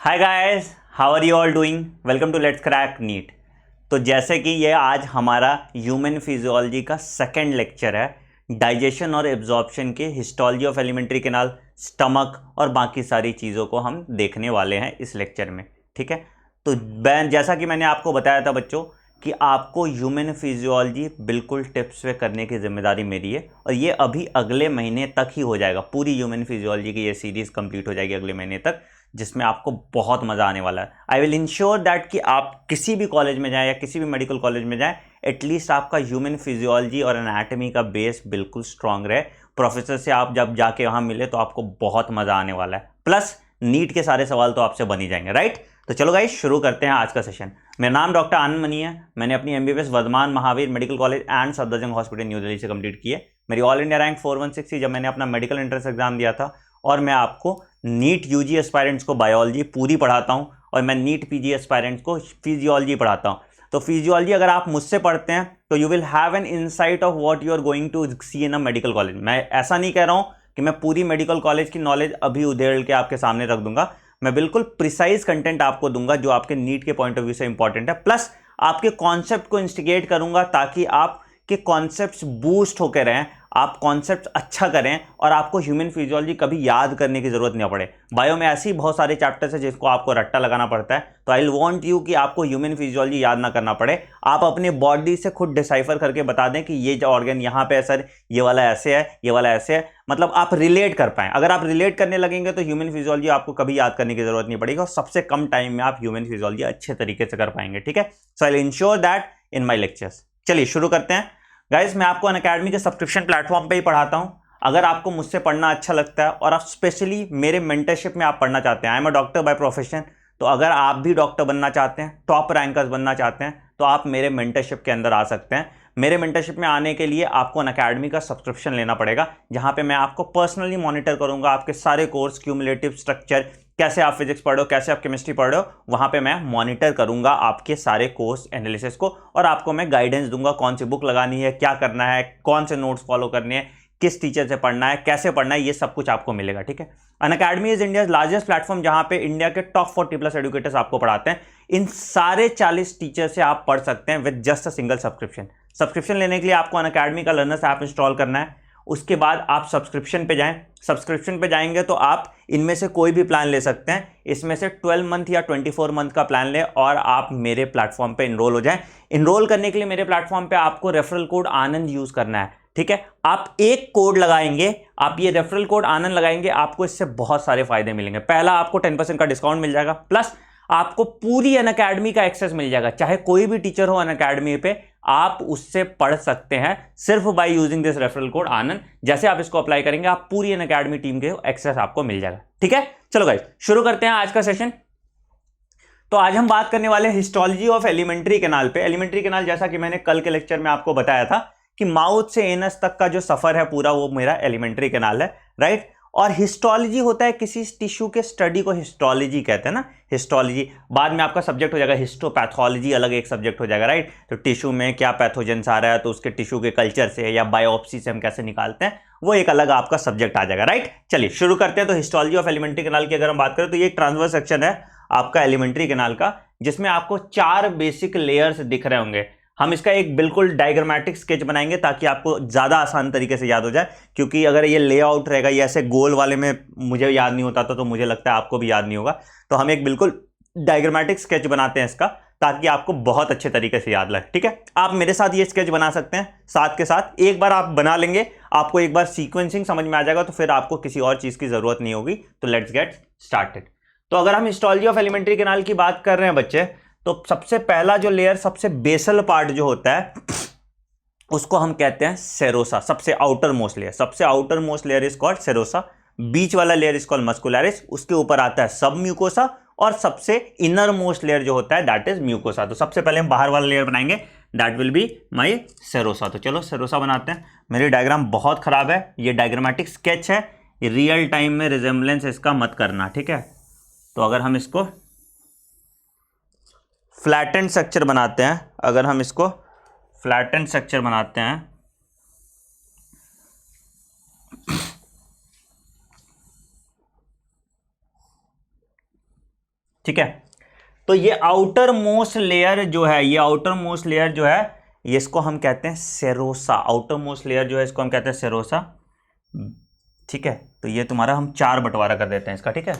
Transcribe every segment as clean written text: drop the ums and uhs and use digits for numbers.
Hi guys, how are you all doing? Welcome to let's crack NEET. तो जैसे कि ये आज हमारा ह्यूमन फिजियोलॉजी का सेकंड लेक्चर है, डाइजेशन और एब्जॉर्प्शन के histology of alimentary canal, stomach और बाकी सारी चीज़ों को हम देखने वाले हैं इस लेक्चर में। ठीक है, तो जैसा कि मैंने आपको बताया था बच्चों कि आपको ह्यूमन फिजियोलॉजी बिल्कुल टिप्स पे करने की जिम्मेदारी मेरी है, और ये अभी अगले महीने तक ही हो जाएगा। पूरी ह्यूमन फिजियोलॉजी की ये सीरीज़ कंप्लीट हो जाएगी अगले महीने तक, जिसमें आपको बहुत मज़ा आने वाला है। आई विल इंश्योर दैट कि आप किसी भी कॉलेज में जाएं या किसी भी मेडिकल कॉलेज में जाएं, एटलीस्ट आपका ह्यूमन फिजियोलॉजी और एनाटॉमी का बेस बिल्कुल स्ट्रांग रहे। प्रोफेसर से आप जब जाके वहाँ मिले तो आपको बहुत मज़ा आने वाला है। प्लस नीट के सारे सवाल तो आपसे बन ही जाएंगे, राइट? तो चलो गाइस, शुरू करते हैं आज का सेशन। मेरा नाम डॉक्टर आनंद मनी है। मैंने अपनी MBBS Vardhman Mahavir medical college and Safdarjung hospital New Delhi से कंप्लीट की है। मेरी ऑल इंडिया रैंक 416 थी जब मैंने अपना मेडिकल एंट्रेंस एग्जाम दिया था। और मैं आपको नीट यूजी एस्पायरेंट्स को बायोलॉजी पूरी पढ़ाता हूँ, और मैं नीट पीजी एस्पायरेंट्स को फिजियोलॉजी पढ़ाता हूँ। तो फिजियोलॉजी अगर आप मुझसे पढ़ते हैं तो you will have an insight of what you are going to see in a medical college. मैं ऐसा नहीं कह रहा हूँ कि मैं पूरी मेडिकल कॉलेज की नॉलेज अभी उधेड़ के आपके सामने रख दूंगा। मैं बिल्कुल प्रिसाइज कंटेंट आपको दूंगा जो आपके नीट के पॉइंट ऑफ व्यू से इंपॉर्टेंट है। प्लस आपके कॉन्सेप्ट को इंस्टिगेट करूंगा ताकि आपके कॉन्सेप्ट्स बूस्ट होकर रहें, आप कॉन्सेप्ट अच्छा करें और आपको ह्यूमन फिजियोलॉजी कभी याद करने की जरूरत नहीं पड़े। बायो में ऐसे ही बहुत सारे चैप्टर्स हैं जिसको आपको रट्टा लगाना पड़ता है। तो आई वांट यू कि आपको ह्यूमन फिजियोलॉजी याद ना करना पड़े, आप अपने बॉडी से खुद डिसाइफर करके बता दें कि ये जो ऑर्गन यहाँ पे है सर, ये वाला ऐसे है, ये वाला ऐसे है। मतलब आप रिलेट कर पाएं। अगर आप रिलेट करने लगेंगे तो ह्यूमन फिजियोलॉजी आपको कभी याद करने की जरूरत नहीं पड़ेगी, और सबसे कम टाइम में आप ह्यूमन फिजियोलॉजी अच्छे तरीके से कर पाएंगे। ठीक है, so I will ensure that in my lectures. चलिए शुरू करते हैं गाइस। मैं आपको अनअकैडमी के सब्सक्रिप्शन प्लेटफॉर्म पे ही पढ़ाता हूं। अगर आपको मुझसे पढ़ना अच्छा लगता है और आप स्पेशली मेरे मेंटरशिप में आप पढ़ना चाहते हैं, I am a doctor by profession, तो अगर आप भी डॉक्टर बनना चाहते हैं, टॉप रैंकर्स बनना चाहते हैं, तो आप मेरे मेंटरशिप के अंदर आ सकते हैं। मेरे मेंटरशिप में आने के लिए आपको अनअकैडमी का सब्सक्रिप्शन लेना पड़ेगा, जहां पे मैं आपको पर्सनली मॉनिटर करूंगा आपके सारे कोर्स, क्यूमुलेटिव स्ट्रक्चर, कैसे आप फिजिक्स पढ़ो, कैसे आप केमिस्ट्री पढ़ो, वहां पे मैं मॉनिटर करूंगा आपके सारे कोर्स एनालिसिस को, और आपको मैं गाइडेंस दूंगा कौन सी बुक लगानी है, क्या करना है, कौन से नोट्स फॉलो करने हैं, किस टीचर से पढ़ना है, कैसे पढ़ना है, ये सब कुछ आपको मिलेगा। ठीक है, Unacademy is India largest platform जहां पे इंडिया के टॉप 40+ एडुकेटर्स आपको पढ़ाते हैं। इन सारे 40 टीचर से आप पढ़ सकते हैं with just a single subscription. Subscription लेने के लिए आपको अनअकैडमी का लर्नर्स ऐप इंस्टॉल करना है। उसके बाद आप सब्सक्रिप्शन पे जाएं। सब्सक्रिप्शन पे जाएंगे तो आप इनमें से कोई भी प्लान ले सकते हैं। इसमें से 12 मंथ या 24 मंथ का प्लान लें और आप मेरे प्लेटफॉर्म पे इनरोल हो जाएं। इनरोल करने के लिए मेरे प्लेटफॉर्म पे आपको रेफरल कोड आनंद यूज करना है। ठीक है, आप एक कोड लगाएंगे, आप ये रेफरल कोड आनंद लगाएंगे, आपको इससे बहुत सारे फायदे मिलेंगे। पहला, आपको 10% का डिस्काउंट मिल जाएगा, प्लस आपको पूरी अनअकैडमी का एक्सेस मिल जाएगा। चाहे कोई भी टीचर हो अनअकैडमी पे, आप उससे पढ़ सकते हैं सिर्फ by using this referral code Anand. जैसे आप इसको अप्लाई करेंगे, आप पूरी अनअकैडमी टीम के एक्सेस आपको मिल जाएगा। ठीक है, चलो गाइस शुरू करते हैं आज का सेशन। तो आज हम बात करने वाले हैं हिस्टोलॉजी ऑफ एलिमेंट्री कैनाल पे। एलिमेंट्री कैनाल, जैसा कि मैंने कल के लेक्चर में आपको बताया था कि माउथ से एनस तक का जो सफर है पूरा, वो मेरा एलिमेंट्री कैनाल है, राइट? और हिस्टोलॉजी होता है किसी टिश्यू के स्टडी को हिस्टोलॉजी कहते हैं ना, हिस्टोलॉजी। बाद में आपका सब्जेक्ट हो जाएगा हिस्टोपैथोलॉजी, अलग एक सब्जेक्ट हो जाएगा, राइट? तो टिश्यू में क्या पैथोजेंस आ रहा है, तो उसके टिश्यू के कल्चर से या बायोप्सी से हम कैसे निकालते हैं, वो एक अलग आपका सब्जेक्ट आ जाएगा, राइट? चलिए शुरू करते हैं। तो हिस्टोलॉजी ऑफ एलिमेंट्री कैनाल की अगर हम बात करें तो ये एक ट्रांसवर्स सेक्शन है आपका एलिमेंट्री कैनाल का, जिसमें आपको 4 बेसिक लेयर्स दिख रहे होंगे। हम इसका एक बिल्कुल डायग्रामेटिक स्केच बनाएंगे ताकि आपको ज्यादा आसान तरीके से याद हो जाए, क्योंकि अगर ये लेआउट रहेगा, ये ऐसे गोल वाले में मुझे याद नहीं होता था, तो मुझे लगता है आपको भी याद नहीं होगा। तो हम एक बिल्कुल डायग्रामेटिक स्केच बनाते हैं इसका, ताकि आपको बहुत अच्छे तरीके से याद लगे। ठीक है, आप मेरे साथ ये स्केच बना सकते हैं साथ के साथ। एक बार आप बना लेंगे, आपको एक बार सीक्वेंसिंग समझ में आ जाएगा, तो फिर आपको किसी और चीज की जरूरत नहीं होगी। तो लेट्स गेट स्टार्टेड। तो अगर हम हिस्टोलॉजी ऑफ एलिमेंट्री कैनाल की बात कर रहे हैं बच्चे, तो सबसे पहला जो लेयर, सबसे बेसल पार्ट जो होता है, उसको हम कहते हैं सेरोसा। सबसे आउटर मोस्ट लेयर, सबसे outer most layer is called serosa. बीच वाला लेयर इज कॉल्ड मस्कुलरिस। उसके ऊपर आता है सब म्यूकोसा, और सबसे इनर मोस्ट लेयर जो होता है दैट इज म्यूकोसा। तो सबसे पहले हम बाहर वाला लेयर बनाएंगे, that will be my serosa. तो चलो सेरोसा बनाते हैं। मेरी डायग्राम बहुत खराब है, ये डायग्रामेटिक स्केच है, रियल टाइम में रिजेम्बलेंस इसका मत करना, ठीक है? तो अगर हम इसको फ्लैटेंड स्ट्रक्चर बनाते हैं, अगर हम इसको फ्लैटेंड स्ट्रक्चर बनाते हैं, ठीक है। तो ये आउटर मोस्ट लेयर जो है, ये आउटर मोस्ट लेयर जो है, ये इसको हम कहते हैं सेरोसा। आउटर मोस्ट लेयर जो है इसको हम कहते हैं सेरोसा। ठीक है, तो ये तुम्हारा हम 4 बंटवारा कर देते हैं इसका। ठीक है,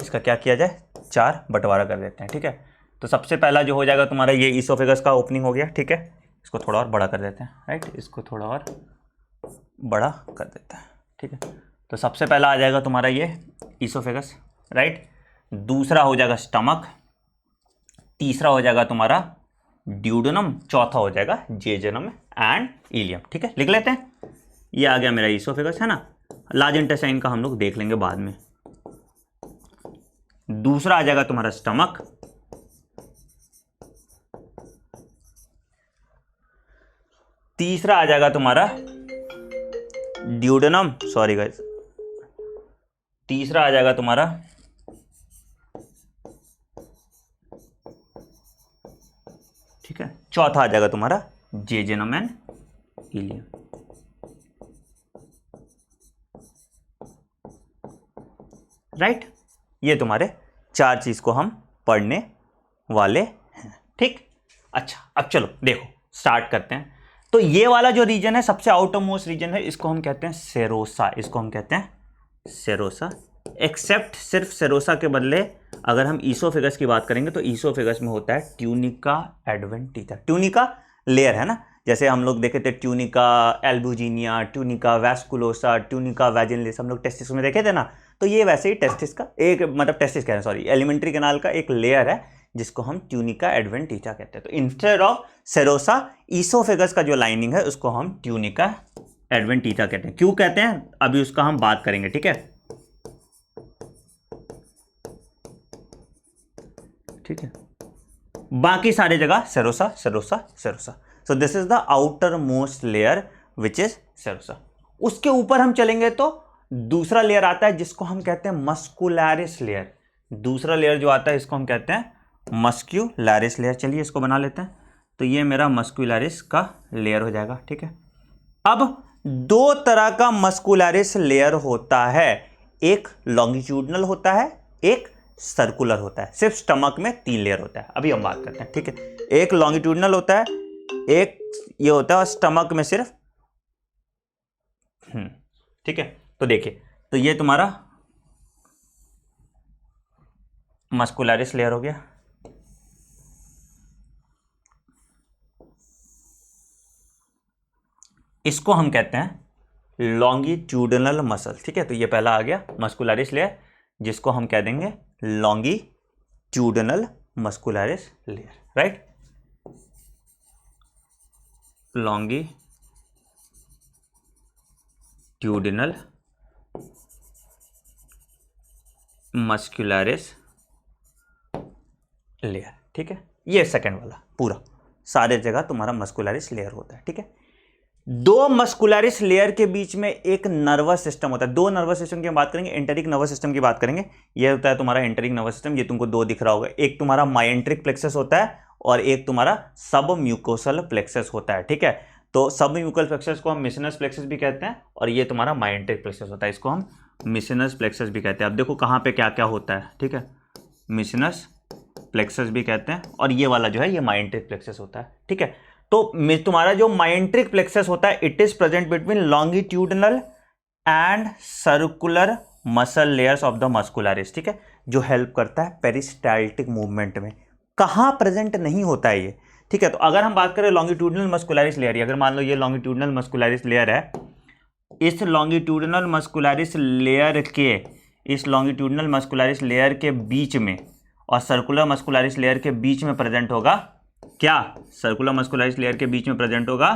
इसका क्या किया जाए, 4 बंटवारा कर देते हैं। ठीक है, तो सबसे पहला जो हो जाएगा तुम्हारा ये ईसोफेगस का ओपनिंग हो गया। ठीक है, इसको थोड़ा और बड़ा कर देते हैं, राइट, इसको थोड़ा और बड़ा कर देते हैं। ठीक है, तो सबसे पहला आ जाएगा तुम्हारा ये ईसोफेगस, राइट। दूसरा हो जाएगा स्टमक, तीसरा हो जाएगा तुम्हारा ड्यूडेनम, चौथा हो जाएगा जेजुनम एंड इलियम। ठीक है, लिख लेते हैं। ये आ गया मेरा ईसोफेगस, है ना। लार्ज इंटेस्टाइन का हम लोग देख लेंगे बाद में। दूसरा आ जाएगा तुम्हारा स्टमक, तीसरा आ जाएगा तुम्हारा ड्यूडेनम, सॉरी गाइस, तीसरा आ जाएगा तुम्हारा ठीक है, चौथा आ जाएगा तुम्हारा जेजुनम एंड इलियम। राइट, ये तुम्हारे 4 चीज को हम पढ़ने वाले हैं। ठीक, अच्छा अब चलो देखो स्टार्ट करते हैं। तो ये वाला जो रीजन है, सबसे आउटर मोस्ट रीजन है, इसको हम कहते हैं सेरोसा। इसको हम कहते हैं सेरोसा। एक्सेप्ट सिर्फ सेरोसा के बदले अगर हम ईसोफेगस की बात करेंगे तो ईसोफेगस में होता है ट्यूनिका एडवेंटिटा। ट्यूनिका लेयर है ना, जैसे हम लोग देखे थे tunica albuginea, tunica vasculosa, tunica vaginalis, हम लोग टेस्टिस में देखे थे ना। तो ये वैसे ही टेस्टिस का एक, मतलब टेस्टिस कह रहे हैं, सॉरी, एलिमेंट्री कैनाल का एक लेयर है जिसको हम ट्यूनिका एडवेंटिटा कहते हैं। तो इंस्टेड ऑफ सेरोसा, ईसोफेगस का जो लाइनिंग है उसको हम ट्यूनिका एडवेंटिटा कहते हैं। क्यों कहते हैं अभी उसका हम बात करेंगे। ठीक है, ठीक है, बाकी सारी जगह serosa serosa serosa. So this is the outer most layer which is serosa. उसके ऊपर हम चलेंगे तो दूसरा लेयर आता है जिसको हम कहते हैं मस्कुलैरिस लेयर। दूसरा लेयर जो आता है इसको हम कहते हैं मस्क्यूलैरिस लेयर। चलिए इसको बना लेते हैं। तो ये मेरा मस्कुलैरिस का लेयर हो जाएगा। ठीक है, अब 2 तरह का मस्कुलैरिस लेयर होता है, एक लॉन्गिट्यूडनल होता है, एक सर्कुलर होता है। सिर्फ स्टमक में 3 लेयर होता है, अभी हम बात करते हैं। ठीक है, एक लॉन्गिट्यूडनल होता है, एक ये होता है, और स्टमक में सिर्फ ठीक है, तो देखिए, तो ये तुम्हारा मस्कुलैरिस लेयर हो गया। इसको हम कहते हैं लॉन्गिट्यूडनल मसल। ठीक है, तो ये पहला आ गया मस्कुलैरिस लेयर, जिसको हम कह देंगे longitudinal muscularis layer, right. Longitudinal muscularis layer. ठीक है, ये सेकंड वाला पूरा सारे जगह तुम्हारा मस्कुलैरिस लेयर होता है। ठीक है, 2 मस्कुलैरिस लेयर के बीच में एक नर्वस सिस्टम होता है। 2 नर्वस सिस्टम की बात करेंगे, एंटेरिक नर्वस सिस्टम की बात करेंगे। ये होता है तुम्हारा एंटेरिक नर्वस सिस्टम, ये तुमको 2 दिख रहा होगा। एक तुम्हारा माइंट्रिक प्लेक्सस होता है और एक तुम्हारा सब म्यूकोसल प्लेक्सस होता है। ठीक है, तो सब म्यूकोसल प्लेक्सस को हम मिसिनस प्लेक्सस भी कहते हैं, और ये तुम्हारा माइंट्रिक प्लेक्सस होता है, इसको हम मिसिनस प्लेक्सस भी कहते हैं। अब देखो कहाँ पे क्या क्या होता है। ठीक है, मिसिनस प्लेक्सस भी कहते हैं, और ये वाला जो है ये माइंट्रिक प्लेक्सस होता है। ठीक है, तो तुम्हारा जो माइंट्रिक प्लेक्सस होता है, it is present between longitudinal and circular muscle layers of the muscularis. ठीक है, जो हेल्प करता है पेरिस्टाल्टिक मूवमेंट में। कहाँ प्रेजेंट नहीं होता है ये। ठीक है, तो अगर हम बात करें लॉन्गिट्यूडनल मस्कुलैरिस लेयर, अगर मान लो ये लॉन्गिट्यूडनल मस्कुलैरिस लेयर है, इस लॉन्गिट्यूडनल मस्कुलैरिस लेयर के, इस लॉन्गिट्यूडनल मस्कुलैरिस लेयर के बीच में और सर्कुलर मस्कुलैरिस लेयर के बीच में प्रेजेंट होगा क्या, सर्कुलर मस्कुलैरिस लेयर के बीच में प्रेजेंट होगा,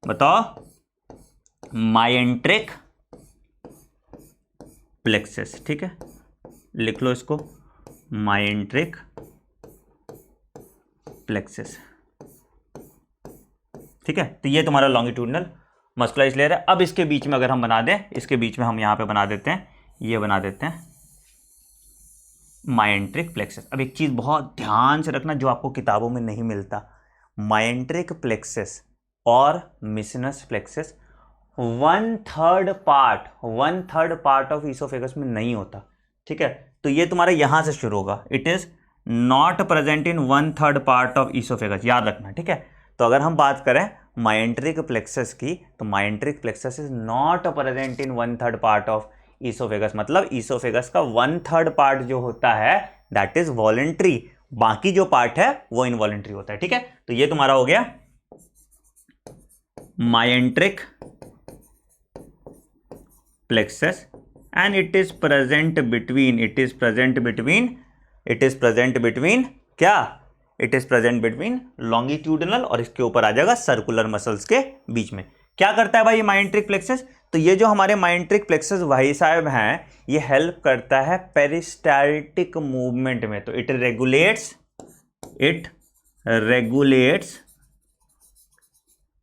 बताओ, माइंट्रिक प्लेक्सस। ठीक है, लिख लो इसको, माइंट्रिक प्लेक्सस। ठीक है, तो ये तुम्हारा लॉन्गिट्यूडनल मस्कुलैरिस लेयर है। अब इसके बीच में अगर हम बना दें, इसके बीच में हम यहां पे बना देते हैं, ये बना देते हैं माइंट्रिक प्लेक्सस। अब एक चीज बहुत ध्यान से रखना जो आपको किताबों में नहीं मिलता, माइंट्रिक प्लेक्सस और मिसिनस प्लेक्सस 1/3 पार्ट ऑफ ईसोफेगस में नहीं होता। ठीक है, तो ये तुम्हारा यहां से शुरू होगा, it is not present in 1/3 part of oesophagus, याद रखना, ठीक है। तो अगर हम बात करें माइंट्रिक प्लेक्सस की, तो myenteric plexus is not present in 1/3 part of oesophagus, मतलब ईसोफेगस का 1/3 पार्ट जो होता है दैट इज वॉलेंट्री, बाकी जो पार्ट है वो इनवॉलेंट्री होता है, ठीक है। तो ये तुम्हारा हो गया myenteric plexus and it is present between क्या, it is present between longitudinal और इसके ऊपर आ जाएगा सर्कुलर मसल्स के बीच में। क्या करता है भाई ये माइंट्रिक प्लेक्सस, तो ये जो हमारे माइंट्रिक प्लेक्सस भाई साहब हैं, ये हेल्प करता है पेरिस्टाल्टिक मूवमेंट में, तो इट रेगुलेट्स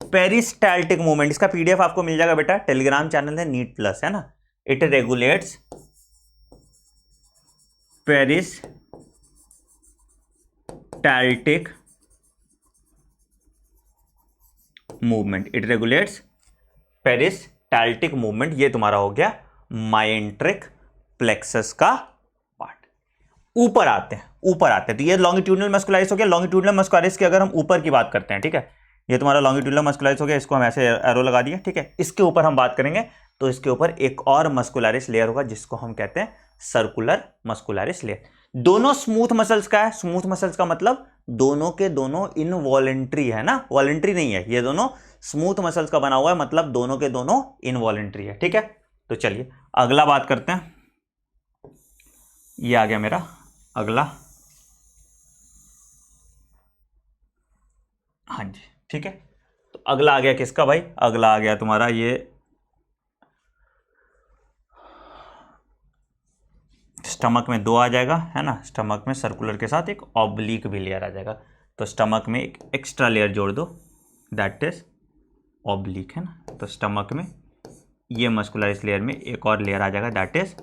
पेरिस्टाल्टिक मूवमेंट। इसका पीडीएफ आपको मिल जाएगा बेटा, टेलीग्राम चैनल है नीट प्लस, है ना। इट रेगुलेट्स पेरिस्टाल्टिक मूवमेंट, ये तुम्हारा हो गया माइंट्रिक प्लेक्सस का पार्ट। ऊपर आते हैं तो ये लॉन्गिट्यूडनल मस्कुलरिस हो गया। लॉन्गिट्यूडनल मस्कुलरिस की अगर हम ऊपर की बात करते हैं, ठीक है, ये तुम्हारा लॉन्गिट्यूडनल मस्कुलरिस हो गया, इसको हम ऐसे एरो लगा दिए, ठीक है। इसके ऊपर हम बात करेंगे तो इसके ऊपर एक और मस्कुलरिस लेयर होगा जिसको हम कहते हैं सर्कुलर मस्कुलरिस लेयर। दोनों स्मूथ मसल्स का है, स्मूथ मसल्स का मतलब दोनों के दोनों इनवॉलेंट्री है ना, वॉलेंट्री नहीं है, ये दोनों स्मूथ मसल्स का बना हुआ है, मतलब दोनों के दोनों इनवॉलेंट्री है, ठीक है। तो चलिए अगला बात करते हैं, ये आ गया मेरा अगला, हाँ जी, ठीक है। तो अगला आ गया किसका भाई, अगला आ गया तुम्हारा ये स्टमक में 2 आ जाएगा, है ना। स्टमक में सर्कुलर के साथ एक ऑब्लिक भी लेयर आ जाएगा, तो स्टमक में एक एक्स्ट्रा लेयर जोड़ दो दैट इज ऑब्लिक, है ना। तो स्टमक में ये मस्कुलरिस लेयर में एक और लेयर आ जाएगा दैट इज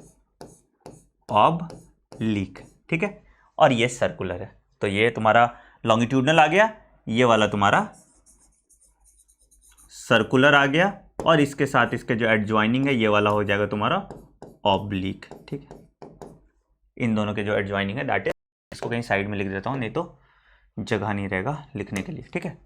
ऑब्लिक, ठीक है। और ये सर्कुलर है, तो ये तुम्हारा लॉन्गिट्यूडनल आ गया, ये वाला तुम्हारा सर्कुलर आ गया, और इसके साथ इसके जो एडजॉइनिंग है ये वाला हो जाएगा तुम्हारा ऑब्लिक, ठीक है। इन दोनों के जो एडजॉइनिंग है दैट इज, इसको कहीं साइड में लिख देता हूं नहीं तो जगह नहीं रहेगा लिखने के लिए, ठीक है।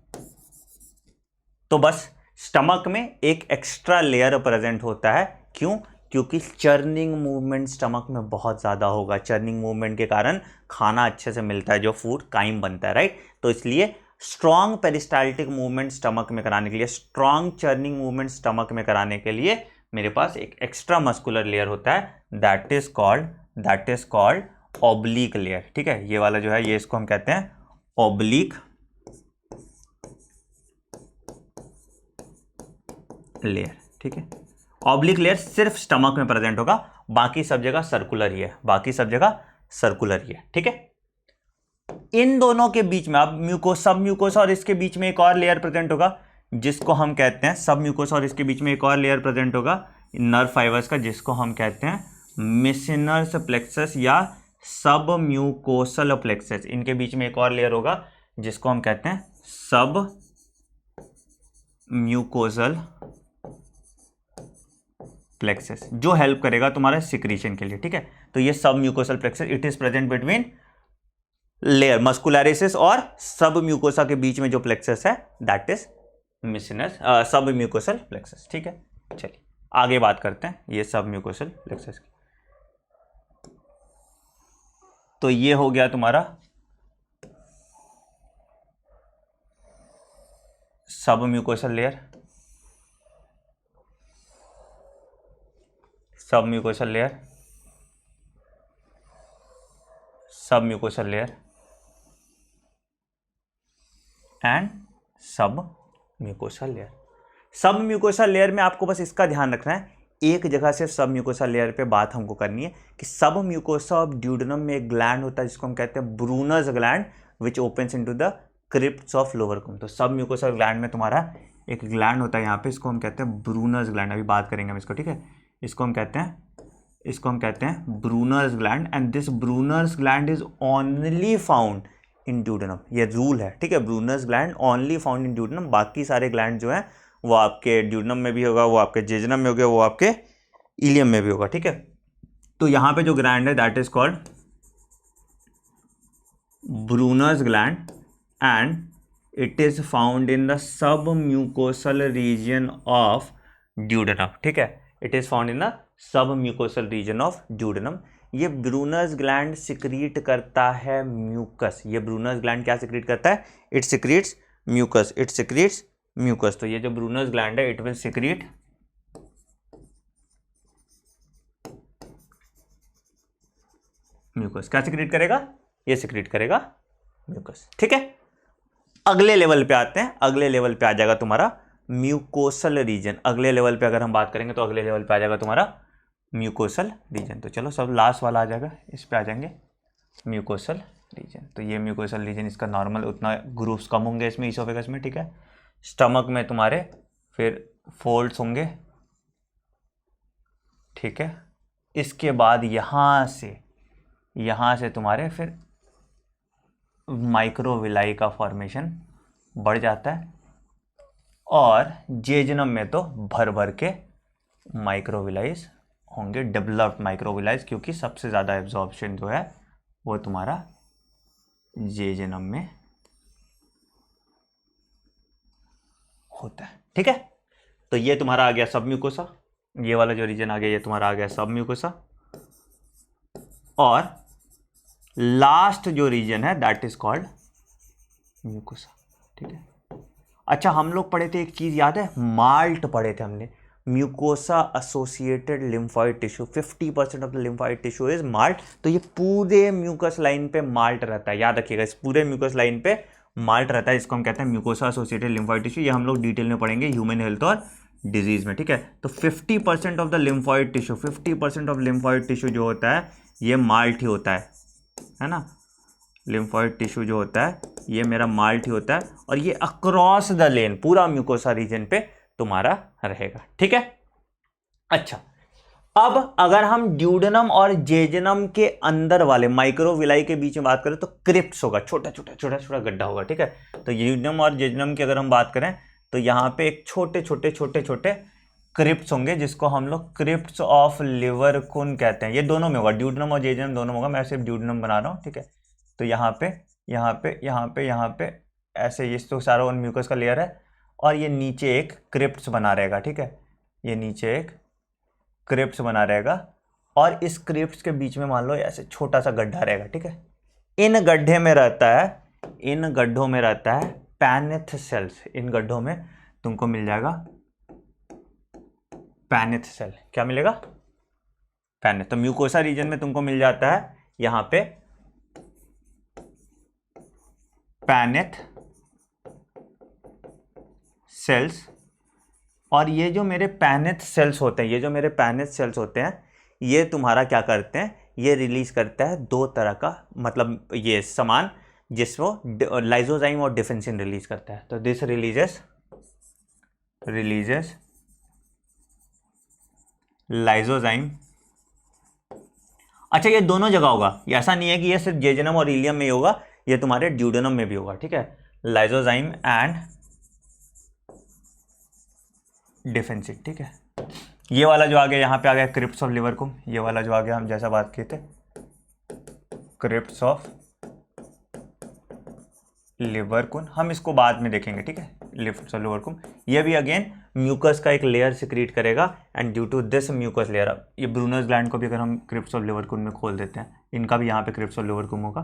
तो बस स्टमक में एक एक्स्ट्रा लेयर प्रेजेंट होता है, क्यों, क्योंकि चर्निंग मूवमेंट स्टमक में बहुत ज़्यादा होगा, चर्निंग मूवमेंट के कारण खाना अच्छे से मिलता है, जो फूड काइम बनता है, राइट। तो इसलिए स्ट्रॉन्ग पेरिस्टाल्टिक मूवमेंट स्टमक में कराने के लिए, स्ट्रॉन्ग चर्निंग मूवमेंट स्टमक में कराने के लिए मेरे पास एक एक्स्ट्रा मस्कुलर लेयर होता है that is called oblique layer, ठीक है। ये वाला जो है ये इसको हम कहते हैं ऑब्लिक लेयर, ठीक है। ऑब्लिक लेयर सिर्फ स्टमक में प्रेजेंट होगा, बाकी सब जगह सर्कुलर ही है, ठीक है। इन दोनों के बीच में अब सब म्यूकोसा और इसके बीच में एक और लेयर प्रेजेंट होगा जिसको हम कहते हैं, सब म्यूकोसा और इसके बीच में एक और लेयर प्रेजेंट होगा नर्व फाइबर्स का, जिसको हम कहते हैं मिसिनस प्लेक्सस या सब म्यूकोसल प्लेक्सस। इनके बीच में एक और लेयर होगा जिसको हम कहते हैं सब म्यूकोसल प्लेक्सस, जो हेल्प करेगा तुम्हारे सिक्रीशन के लिए, ठीक है। तो ये सब mucosal plexus, it is present between layer muscularis और सब म्यूकोसा के बीच में जो प्लेक्सस है दैट इज मिसिनस सब म्यूकोसल प्लेक्सस, ठीक है। चलिए आगे बात करते हैं ये सब म्यूकोसल प्लेक्सस की। तो ये हो गया तुम्हारा सब म्यूकोसल लेयर, सब म्यूकोसल लेयर एंड सब म्यूकोसल लेयर। सब म्यूकोसल लेयर में आपको बस इसका ध्यान रखना है, एक जगह से सब म्यूकोसा लेयर पे बात हमको करनी है कि सब म्यूकोसा ऑफ ड्यूडेनम में एक ग्लैंड होता है जिसको हम कहते हैं Brunner's gland which opens into the crypts of lower कुम। तो सब म्यूकोसा ग्लैंड में तुम्हारा एक ग्लैंड होता है यहाँ पे, इसको हम कहते हैं ब्रूनर्स ग्लैंड, अभी बात करेंगे हम इसको, ठीक है। इसको हम कहते हैं Brunner's gland and this Brunner's gland is only found in duodenum, ये रूल है, ठीक है। Brunner's gland only found in duodenum, बाकी सारे ग्लैंड जो हैं वो आपके ड्यूडेनम में भी होगा, वो आपके जेजनम में होगा, वो आपके इलियम में भी होगा, ठीक है। तो यहां पे जो ग्लैंड है that is called Brunner's gland and it is found in the sub mucosal region of duodenum. ठीक है, it is found in the sub mucosal region of duodenum. ये ब्रूनर्स ग्लैंड सिक्रीट करता है म्यूकस। ये Brunner's gland क्या secrete करता है? It secretes mucus, it secretes mucus. तो ये जो ब्रूनर्स ग्लैंड है इट विल सिक्रीट म्यूकस। क्या सिक्रीट करेगा? ये सिक्रीट करेगा म्यूकस। ठीक है, अगले लेवल पे आते हैं। अगले लेवल पे आ जाएगा तुम्हारा म्यूकोसल रीजन। अगले लेवल पे अगर हम बात करेंगे तो अगले लेवल पे आ जाएगा तुम्हारा म्यूकोसल रीजन। तो चलो सब लास्ट वाला आ जाएगा, इस पे आ जाएंगे म्यूकोसल रीजन। तो ये म्यूकोसल रीजन, इसका नॉर्मल उतना ग्रूव्स कम होंगे इसमें, ईसोफेगस में। ठीक है, स्टमक में तुम्हारे फिर फोल्ड्स होंगे। ठीक है, इसके बाद यहाँ से तुम्हारे फिर माइक्रोविलाई का फॉर्मेशन बढ़ जाता है और जेजनम में तो भर भर के माइक्रोविलाइज होंगे, डेवलप्ड माइक्रोविलाइज, क्योंकि सबसे ज़्यादा एब्जॉर्प्शन जो है वो तुम्हारा जेजनम में होता है। ठीक है, तो ये तुम्हारा आ गया सब म्यूकोसा। ये वाला जो रीजन आ गया ये तुम्हारा आ गया सब म्यूकोसा। और लास्ट जो रीजन है दैट इज कॉल्ड म्यूकोसा। ठीक है, अच्छा हम लोग पढ़े थे एक चीज याद है, माल्ट पढ़े थे हमने, mucosa associated lymphoid tissue. 50% of the lymphoid tissue is malt. तो ये पूरे म्यूकस लाइन पे माल्ट रहता है, याद रखिएगा, इस पूरे म्यूकस लाइन पे माल्ट रहता है। इसको हम कहते हैं म्यूकोसा एसोसिएटेड लिम्फॉइड टिश्यू। ये हम लोग डिटेल में पढ़ेंगे ह्यूमन हेल्थ और डिजीज में। ठीक है, तो 50% of the lymphoid tissue, 50% of lymphoid tissue जो होता है ये माल्ट ही होता है ना। लिम्फॉइड टिश्यू जो होता है ये मेरा माल्ट ही होता है और ये अक्रॉस द लेन पूरा म्यूकोसा रीजन पे तुम्हारा रहेगा। ठीक है, अच्छा अब अगर हम ड्यूडेनम और जेजनम के अंदर वाले माइक्रोविलाई के बीच में बात करें तो क्रिप्ट्स होगा, छोटा छोटा गड्ढा होगा। ठीक है, तो ड्यूडेनम और जेजनम की अगर हम बात करें तो यहाँ पे एक छोटे छोटे क्रिप्ट्स होंगे जिसको हम लोग क्रिप्ट्स ऑफ लिवरकुन कहते हैं। ये दोनों में होगा, ड्यूडेनम और जेजनम दोनों में होगा। मैं सिर्फ ड्यूडेनम बना रहा हूँ। ठीक है, तो यहाँ पे ऐसे ये तो सारा म्यूकस का लेयर है और ये नीचे एक क्रिप्ट्स बना रहेगा। ठीक है, ये नीचे एक क्रिप्ट्स बना रहेगा और इस क्रिप्ट्स के बीच में मान लो ऐसे छोटा सा गड्ढा रहेगा। ठीक है, इन गड्ढे में रहता है, इन गड्ढों में रहता है पैनेथ सेल्स। इन गड्ढों में तुमको मिल जाएगा पैनेथ सेल। क्या मिलेगा? पैनेथ। तो म्यूकोसा रीजन में तुमको मिल जाता है यहां पे पैनेथ सेल्स। और ये जो मेरे पैनेथ सेल्स होते हैं, ये तुम्हारा क्या करते हैं, ये रिलीज करता है दो तरह का मतलब ये सामान जिसको लाइसोजाइम और डिफेंसिन रिलीज करता है। तो दिस रिलीजेस लाइसोजाइम। अच्छा ये दोनों जगह होगा, ऐसा नहीं है कि ये सिर्फ जेजनम और इलियम में ही होगा, ये तुम्हारे ड्यूडेनम में भी होगा। ठीक है, लाइसोजाइम एंड डिफेंसिन। ठीक है, ये वाला जो आ गया यहाँ पे आ गया क्रिप्ट्स ऑफ लिवरकुम। ये वाला जो आ गया हम जैसा बात किए थे क्रिप्ट्स ऑफ लिवरकुन, हम इसको बाद में देखेंगे। ठीक है, क्रिप्ट्स ऑफ लिवरकुम ये भी अगेन म्यूकस का एक लेयर सिक्रीट करेगा and due to this mucus layer, ये ब्रूनर्स ग्लैंड को भी अगर हम क्रिप्ट्स ऑफ लिवरकुन में खोल देते हैं, इनका भी यहाँ पे क्रिप्ट्स ऑफ लिवरकुम होगा,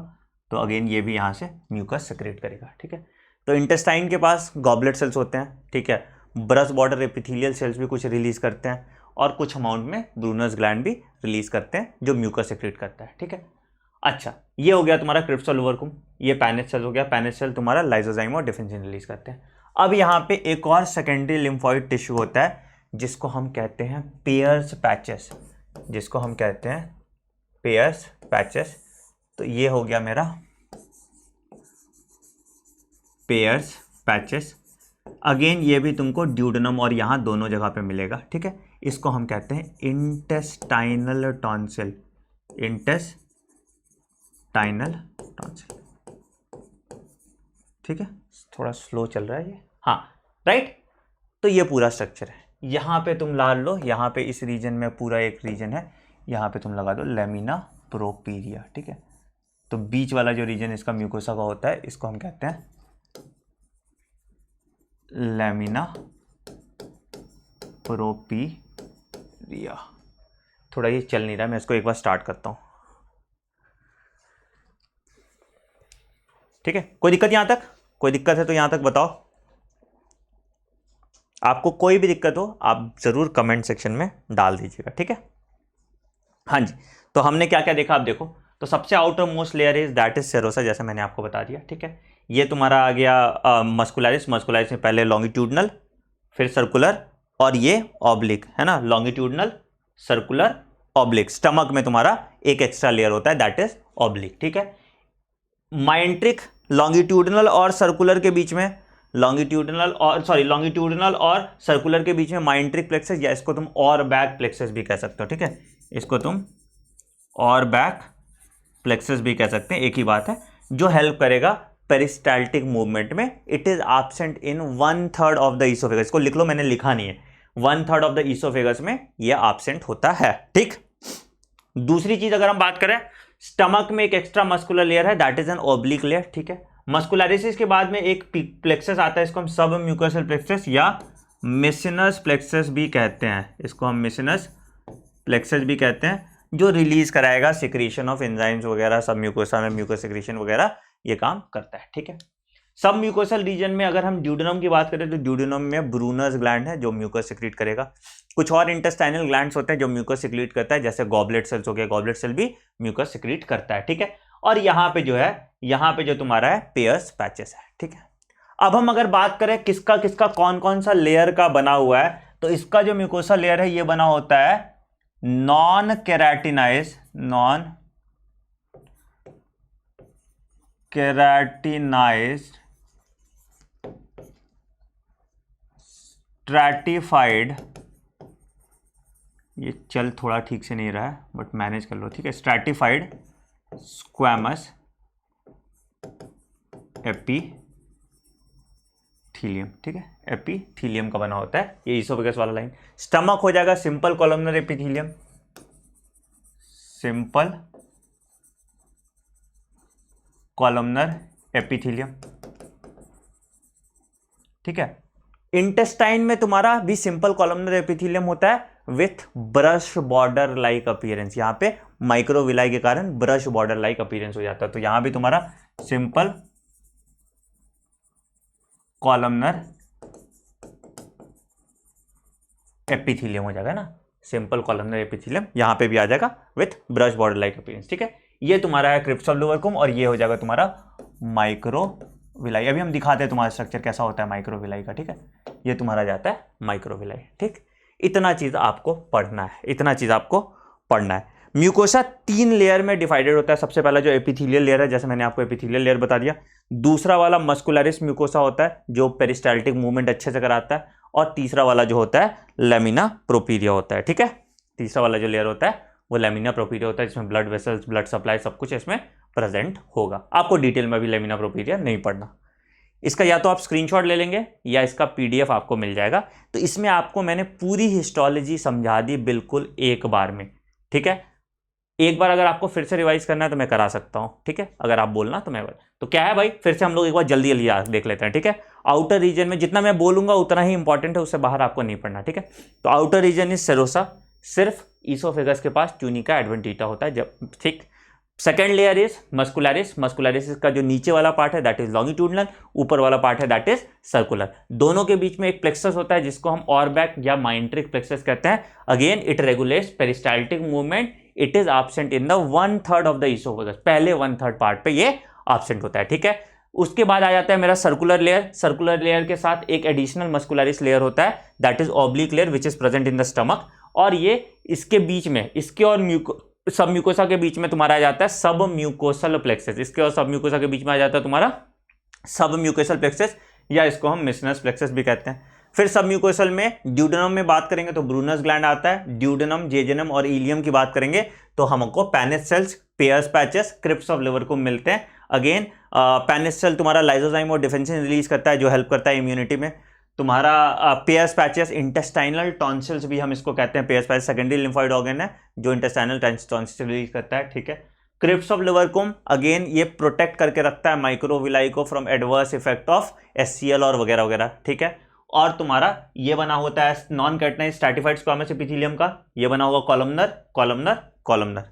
तो अगेन ये भी यहाँ से म्यूकस सिक्रीट करेगा। ठीक है, तो इंटेस्टाइन के पास गॉबलेट सेल्स होते हैं। ठीक है, ब्रश बॉर्डर एपिथेलियल सेल्स भी कुछ रिलीज करते हैं और कुछ अमाउंट में ब्रूनर्स ग्लैंड भी रिलीज करते हैं जो म्यूकस सिक्रीट करता है। ठीक है, अच्छा ये हो गया तुम्हारा क्रिप्ट्स ऑफ लिवरकुम। ये पैनेथ सेल हो गया, पैनेथ सेल तुम्हारा लाइसोजाइम और डिफेंसिन रिलीज करते हैं। अब यहाँ पे एक और सेकेंडरी लिम्फॉइड टिश्यू होता है जिसको हम कहते हैं पेयर्स पैचेस, तो ये हो गया मेरा पेयर्स पैचेस। अगेन ये भी तुमको ड्यूडेनम और यहाँ दोनों जगह पे मिलेगा। ठीक है, इसको हम कहते हैं इंटेस्टाइनल टॉन्सिल। ठीक है, थोड़ा स्लो चल रहा है ये, हाँ राइट। तो ये पूरा स्ट्रक्चर है, यहाँ पे तुम ला लो, यहाँ पे इस रीजन में पूरा एक रीजन है, यहाँ पे तुम लगा दो लेमिना प्रोपीरिया, ठीक है। तो बीच वाला जो रीजन इसका म्यूकोसा का होता है इसको हम कहते हैं लेमिना प्रोपीरिया। थोड़ा ये चल नहीं रहा, मैं इसको एक बार स्टार्ट करता हूँ, ठीक है। कोई दिक्कत यहाँ तक? कोई दिक्कत है तो यहाँ तक बताओ। आपको कोई भी दिक्कत हो आप जरूर कमेंट सेक्शन में डाल दीजिएगा, ठीक है। हाँ जी, तो हमने क्या क्या देखा आप देखो। तो सबसे outer most layer is that is serosa, जैसे मैंने आपको बता दिया, ठीक है। ये तुम्हारा आ गया मस्कुलरिस। मस्कुलरिस में पहले लॉन्गिट्यूडनल, फिर सर्कुलर, और ये ऑब्लिक, है ना। Longitudinal, circular, oblique. स्टमक में तुम्हारा एक एक्स्ट्रा लेयर होता है दैट इज ऑब्लिक, ठीक है। माइंट्रिक लॉन्गिट्यूडनल और सर्कुलर के बीच में, लॉन्गिट्यूडनल और सर्कुलर के बीच में माइंट्रिक प्लेक्सस, या इसको तुम और बैक प्लेक्सस भी कह सकते हो, ठीक है। इसको तुम और बैक प्लेक्सस भी कह सकते हैं, एक ही बात है, जो हेल्प करेगा पेरिस्टाल्टिक मूवमेंट में। It is absent in 1/3 of the oesophagus. इसको लिख लो, मैंने लिखा नहीं है। 1/3 ऑफ द ईसोफेगस में यह एब्सेंट होता है, ठीक। दूसरी चीज अगर हम बात करें, स्टमक में एक एक्स्ट्रा मस्कुलर लेयर है that is an oblique layer, ठीक है। मस्कुलरिस के बाद में एक प्लेक्सस आता है, इसको हम सब म्यूकोसल प्लेक्सस या मिसिनस प्लेक्सस भी कहते हैं। इसको हम मिसिनस प्लेक्सस भी कहते हैं, जो रिलीज कराएगा सिक्रीशन ऑफ एंजाइम्स वगैरह, सब म्यूकोसा में म्यूकोस सिक्रीशन वगैरह ये काम करता है, ठीक है। सब म्यूकोसल रीजन में अगर हम ड्यूडेनम की बात करें तो ड्यूडेनम में ब्रूनस ग्लैंड है जो म्यूकस सिक्रीट करेगा। कुछ और इंटेस्टाइनल ग्लैंड्स होते हैं जो म्यूकस सिक्रीट करता है, जैसे गॉबलेट सेल्स हो गया, गॉबलेट सेल भी म्यूकस सिक्रीट करता है, ठीक है। और यहाँ पे जो है, यहाँ पे जो तुम्हारा है पेयर्स पैचेस है, ठीक है। अब हम अगर बात करें किसका किसका कौन कौन सा लेयर का बना हुआ है, तो इसका जो म्यूकोसा लेयर है ये बना होता है नॉन केराटिनाइज्ड स्ट्रैटिफाइड, ये चल थोड़ा ठीक से नहीं रहा है बट मैनेज कर लो, ठीक है। स्ट्रैटिफाइड स्क्वैमस एपिथीलियम, ठीक है। एपिथीलियम का बना होता है ये ईसोफेगस वाला लाइन। स्टमक हो जाएगा simple columnar epithelium, simple columnar epithelium, ठीक है। इंटेस्टाइन में तुम्हारा भी सिंपल कॉलमनर एपिथीलियम होता है with brush border like appearance. यहां पे माइक्रोविलाई के कारण ब्रश बॉर्डर लाइक अपीयरेंस हो जाता है, तो यहां भी तुम्हारा सिंपल कॉलमनर एपिथीलियम हो जाएगा ना, सिंपल कॉलमनर एपिथीलियम यहां पे भी आ जाएगा with brush border like appearance, ठीक है। ये तुम्हारा है क्रिप्स ऑफ लुवरकुम, और ये हो जाएगा तुम्हारा माइक्रोविलाई। अभी हम दिखाते हैं तुम्हारा स्ट्रक्चर कैसा होता है माइक्रोविलाई का, ठीक है। ये तुम्हारा जाता है माइक्रोविलाई, ठीक। इतना चीज आपको पढ़ना है, इतना चीज आपको पढ़ना है। म्यूकोसा 3 लेयर में डिवाइडेड होता है। सबसे पहला जो एपिथेलियल लेयर है, जैसे मैंने आपको एपिथेलियल लेयर बता दिया। दूसरा वाला मस्कुलरिस म्यूकोसा होता है जो पेरिस्टाल्टिक मूवमेंट अच्छे से कराता है, और तीसरा वाला जो होता है लेमिना प्रोपीरिया होता है, ठीक है। तीसरा वाला जो लेयर होता है वो लेमिना प्रोपीरिया होता है, जिसमें ब्लड वेसल्स, ब्लड सप्लाई सब कुछ इसमें प्रेजेंट होगा। आपको डिटेल में भी लेमिना प्रोपीरिया नहीं पढ़ना। इसका या तो आप स्क्रीनशॉट ले लेंगे या इसका पीडीएफ आपको मिल जाएगा। तो इसमें आपको मैंने पूरी हिस्टोलॉजी समझा दी बिल्कुल एक बार में, ठीक है। एक बार अगर आपको फिर से रिवाइज करना है तो मैं करा सकता हूं, ठीक है। अगर आप बोलना तो मैं, तो क्या है भाई, फिर से हम लोग एक बार जल्दी जल्दी देख लेते हैं, ठीक है। आउटर रीजन में जितना मैं बोलूंगा उतना ही इंपॉर्टेंट है, उससे बाहर आपको नहीं पढ़ना, ठीक है। तो आउटर रीजन इज सेरोसा, सिर्फ ईसोफेगस के पास ट्यूनिका एडवेंटिटा होता है, जब ठीक। Second layer is muscularis. Muscularis का जो नीचे वाला पार्ट है दैट इज लॉन्गिट्यूडनल, ऊपर वाला पार्ट है दैट इज सर्कुलर। दोनों के बीच में एक प्लेक्सस होता है जिसको हम ऑरबैक या माइंट्रिक प्लेक्सस कहते हैं। Again it regulates peristaltic movement. It is absent in the 1/3 of the oesophagus. पहले 1/3 पार्ट पे ये एब्सेंट होता है, ठीक है। उसके बाद आ जाता है मेरा सर्कुलर लेयर। सर्कुलर लेयर के साथ एक एडिशनल मस्कुलरिस लेयर होता है that is oblique layer which is present in the stomach. और ये इसके बीच में, इसके और सब म्यूकोसा के बीच में तुम्हारा आ जाता है सब म्यूकोसल प्लेक्सस। इसके और सब म्यूकोसा के बीच में आ जाता है तुम्हारा सब म्यूकोसल प्लेक्सस, या इसको हम मिसनस प्लेक्सस भी कहते हैं। फिर सब म्यूकोसल में ड्यूडेनम में बात करेंगे तो ब्रूनस ग्लैंड आता है। ड्यूडेनम, जेजेनम और इलियम की बात करेंगे तो हमको Paneth cells, Peyer's patches, crypts of Lieberkuhn मिलते हैं। अगेन पैनेस सेल तुम्हारा लाइसोजाइम और डिफेंसिन रिलीज करता है जो हेल्प करता है इम्यूनिटी में। तुम्हारा पेयर्स पैचेस, इंटेस्टाइनल टॉन्सिल्स भी हम इसको कहते हैं। Pairs patches secondary lymphoid organ है जो इंटेस्टाइनल टॉन्सिल्स रिलीज करता है, ठीक है। क्रिप्स ऑफ लिवरकुम, अगेन ये प्रोटेक्ट करके रखता है माइक्रोविलाई को from adverse effect of HCL और वगैरह वगैरह, ठीक है। और तुम्हारा ये बना होता है नॉन कैटनाइज स्ट्रैटिफाइड स्क्वामस एपिथेलियम का, ये बना होगा columnar columnar columnar.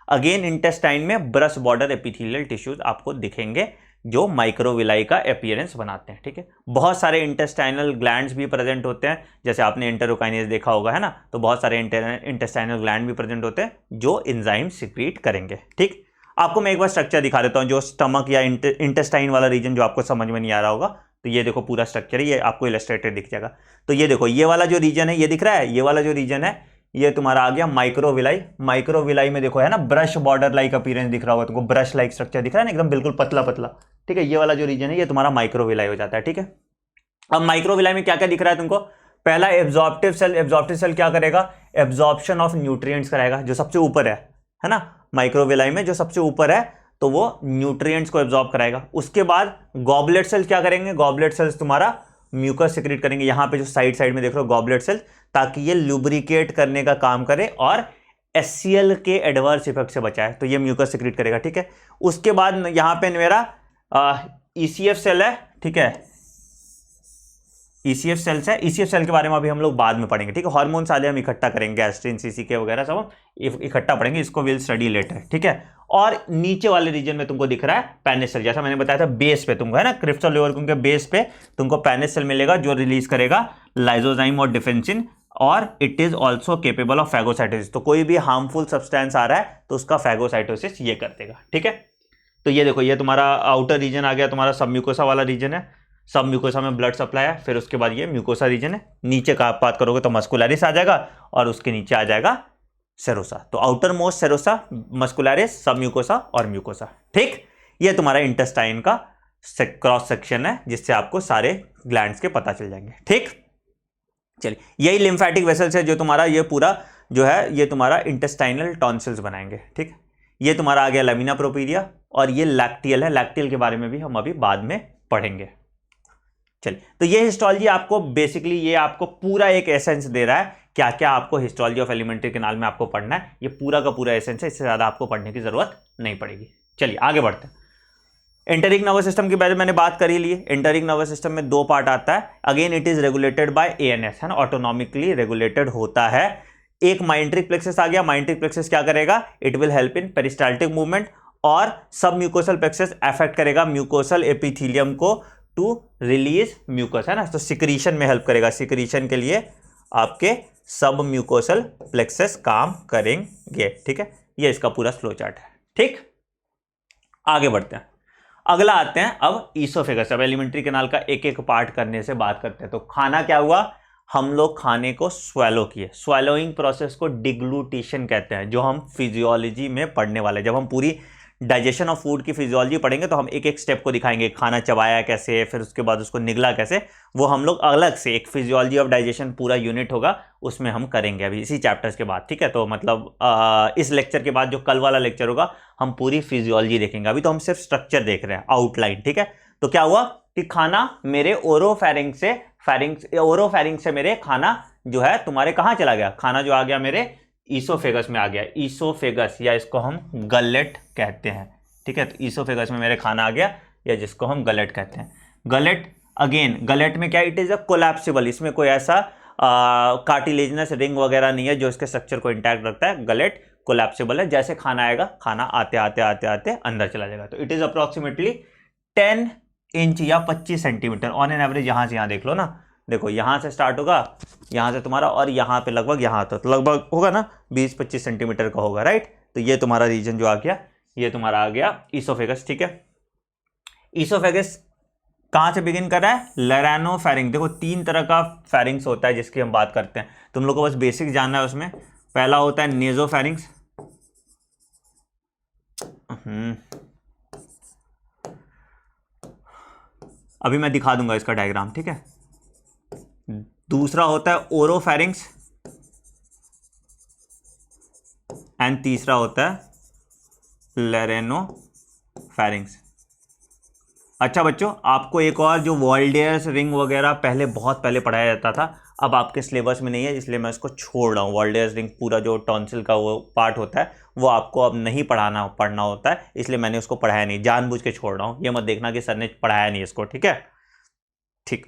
Again intestine में ब्रश बॉर्डर एपिथेलियल टिश्यूज आपको दिखेंगे जो माइक्रोविलाई का अपीयरेंस बनाते हैं, ठीक है। बहुत सारे इंटेस्टाइनल ग्लैंड्स भी प्रेजेंट होते हैं, जैसे आपने एंटेरोकाइनेज देखा होगा, है ना। तो बहुत सारे इंटेस्टाइनल ग्लैंड भी प्रेजेंट होते हैं जो एंजाइम सिक्रीट करेंगे, ठीक। आपको मैं एक बार स्ट्रक्चर दिखा देता हूं, जो स्टमक या इंटेस्टाइन वाला रीजन जो आपको समझ में नहीं आ रहा होगा, तो ये देखो पूरा स्ट्रक्चर है, ये आपको इलस्ट्रेटेड दिख जाएगा। तो ये देखो, ये वाला जो रीजन है, ये दिख रहा है, ये वाला जो रीजन है, ये तुम्हारा आ गया माइक्रोविलाई। माइक्रोविलाई में देखो है ना ब्रश बॉर्डर लाइक अपीयरेंस दिख रहा होगा तुमको, ब्रश लाइक स्ट्रक्चर दिख रहा है ना, एकदम बिल्कुल पतला पतला, ठीक है। ये वाला जो रीजन है ये तुम्हारा माइक्रोविलाई हो जाता है, ठीक है। अब माइक्रोविलाई में क्या क्या दिख रहा है तुमको? पहला एब्जॉर्प्टिव सेल। एब्जॉर्प्टिव सेल क्या करेगा? एब्जॉर्प्शन ऑफ न्यूट्रिएंट्स कराएगा, जो सबसे ऊपर है ना। माइक्रोविलाई में जो सबसे ऊपर है तो वो न्यूट्रिएंट्स को एब्जॉर्ब कराएगा। उसके बाद गॉबलेट सेल्स क्या करेंगे? गॉबलेट सेल्स तुम्हारा म्यूकस सिक्रीट करेंगे, यहां पे जो साइड साइड में देख रहे हो गॉबलेट सेल, ताकि ये लुब्रिकेट करने का काम करे और एचसीएल के एडवर्स इफेक्ट से बचाए, तो ये म्यूकस सिक्रीट करेगा, ठीक है। उसके बाद यहां पे मेरा ईसीएफ सेल है, ठीक है। ईसीएफ सेल्स है, ईसीएफ सेल के बारे में अभी हम लोग बाद में पढ़ेंगे, ठीक है। हार्मोन सारे हम इकट्ठा करेंगे, गैस्ट्रिन, सीसीके वगैरह सब इकट्ठा पढ़ेंगे, इसको विल स्टडी लेटर, ठीक है। और नीचे वाले रीजन में तुमको दिख रहा है पेनिस सेल, जैसा मैंने बताया था बेस पे तुमको, है ना, क्रिप्स और लिवरकुम के बेस पे तुमको पेनिस सेल मिलेगा जो रिलीज करेगा लाइसोजाइम और डिफेंसिन, और it is also capable of phagocytosis. तो कोई भी हार्मफुल सब्सटेंस आ रहा है तो उसका फैगोसाइटोसिस ये कर देगा, ठीक है। तो ये देखो, ये तुम्हारा आउटर रीजन आ गया, तुम्हारा सब म्यूकोसा वाला रीजन है। सब म्यूकोसा में ब्लड सप्लाई है, फिर उसके बाद ये म्यूकोसा रीजन है। नीचे का आप बात करोगे तो मस्कुलरिस आ जाएगा, और उसके नीचे आ जाएगा सेरोसा। तो आउटर मोस्ट सेरोसा, मस्कुलरिस, सब म्यूकोसा और म्यूकोसा, ठीक। ये तुम्हारा इंटेस्टाइन का क्रॉस सेक्शन है, जिससे आपको सारे ग्लैंड्स के पता चल जाएंगे, ठीक। चलिए, यही लिम्फेटिक वेसल्स है जो तुम्हारा ये पूरा जो है ये तुम्हारा इंटेस्टाइनल टॉन्सिल्स बनाएंगे, ठीक। ये तुम्हारा आ गया लैमिना प्रोपीरिया, और ये लैक्टियल है। लैक्टियल के बारे में भी हम अभी बाद में पढ़ेंगे। चलिए, तो ये हिस्टोलॉजी आपको बेसिकली ये आपको पूरा एक एसेंस दे रहा है, क्या क्या आपको हिस्टोलॉजी ऑफ एलिमेंट्री कैनाल में आपको पढ़ना है, ये पूरा का पूरा एसेंस है, इससे ज्यादा आपको पढ़ने की जरूरत नहीं पड़ेगी। चलिए आगे बढ़ते हैं। एंटेरिक नर्वस सिस्टम के बारे में मैंने बात कर ही ली है। एंटेरिक नर्वस सिस्टम में दो पार्ट आता है। Again it is regulated by ANS, है ना, ऑटोनॉमिकली रेगुलेटेड होता है। एक माइंट्रिक प्लेक्सस आ गया। माइंट्रिक प्लेक्सस क्या करेगा? It will help in peristaltic movement, और सब म्यूकोसल प्लेक्सस अफेक्ट करेगा म्यूकोसल एपिथेलियम को टू रिलीज म्यूकस, है ना। तो सिक्रीशन में हेल्प करेगा। सिक्रीशन के लिए आपके सब म्यूकोसल प्लेक्सस काम करेंगे, ठीक है। ये इसका पूरा फ्लो चार्ट है, ठीक। आगे बढ़ते हैं। अगला आते हैं अब ईसोफेगस। अब एलिमेंट्री कैनाल का एक एक पार्ट करने से बात करते हैं। तो खाना क्या हुआ? हम लोग खाने को स्वेलो किए। स्वेलोइंग प्रोसेस को डिग्लूटेशन कहते हैं, जो हम फिजियोलॉजी में पढ़ने वाले। जब हम पूरी डाइजेशन ऑफ फूड की फिजियोलॉजी पढ़ेंगे तो हम एक एक स्टेप को दिखाएंगे, खाना चबाया कैसे, फिर उसके बाद उसको निगला कैसे, वो हम लोग अलग से एक फिजियोलॉजी ऑफ डाइजेशन पूरा यूनिट होगा, उसमें हम करेंगे अभी इसी चैप्टर्स के बाद, ठीक है। तो मतलब इस लेक्चर के बाद जो कल वाला लेक्चर होगा हम पूरी फिजियोलॉजी देखेंगे। अभी तो हम सिर्फ स्ट्रक्चर देख रहे हैं, आउटलाइन, ठीक है। तो क्या हुआ कि खाना मेरे ओरोफैरिंक्स से मेरे खाना जो है तुम्हारे कहाँ चला गया? खाना जो आ गया मेरे ईसोफेगस में आ गया। ईसोफेगस, या इसको हम गलेट कहते हैं, ठीक है। तो ईसोफेगस में मेरे खाना आ गया, या जिसको हम गलेट कहते हैं। गलेट, अगेन गलेट में क्या? It is a collapsible. इसमें कोई ऐसा कार्टिलेजनस रिंग वगैरह नहीं है जो इसके स्ट्रक्चर को इंटैक्ट रखता है। गलेट कोलैप्सिबल है, जैसे खाना आएगा खाना आते आते आते आते अंदर चला जाएगा। तो इट इज अप्रोक्सीमेटली 10 इंच या 25 सेंटीमीटर ऑन एन एवरेज। यहां से यहां देख लो ना, देखो यहां से स्टार्ट होगा, यहां से तुम्हारा, और यहां पे लगभग यहां तो लगभग होगा ना 20-25 सेंटीमीटर का होगा, राइट। तो ये तुम्हारा रीजन जो आ गया, ये तुम्हारा आ गया ईसोफेगस, ठीक है। ईसोफेगस कहां से बिगिन कर रहा है? लैरानोफैरिंग। देखो 3 तरह का फैरिंग्स होता है जिसकी हम बात करते हैं, तुम लोग को बस बेसिक जानना है उसमें। पहला होता है नेजोफैरिंग्स। अभी मैं दिखा दूंगा इसका डायग्राम, ठीक है। दूसरा होता है ओरोफैरिंग्स, एंड तीसरा होता है लैरेनोफैरिंग्स। अच्छा बच्चों, आपको एक और जो वॉल्डेयर्स रिंग वगैरह पहले बहुत पहले पढ़ाया जाता था, अब आपके सिलेबस में नहीं है, इसलिए मैं इसको छोड़ रहा हूँ। वॉल्डेयर्स रिंग पूरा जो टॉन्सिल का वो पार्ट होता है वो आपको अब नहीं पढ़ना होता है, इसलिए मैंने उसको पढ़ाया नहीं, जानबूझ के छोड़ रहा हूँ। ये मत देखना कि सर ने पढ़ाया नहीं इसको, ठीक है। ठीक,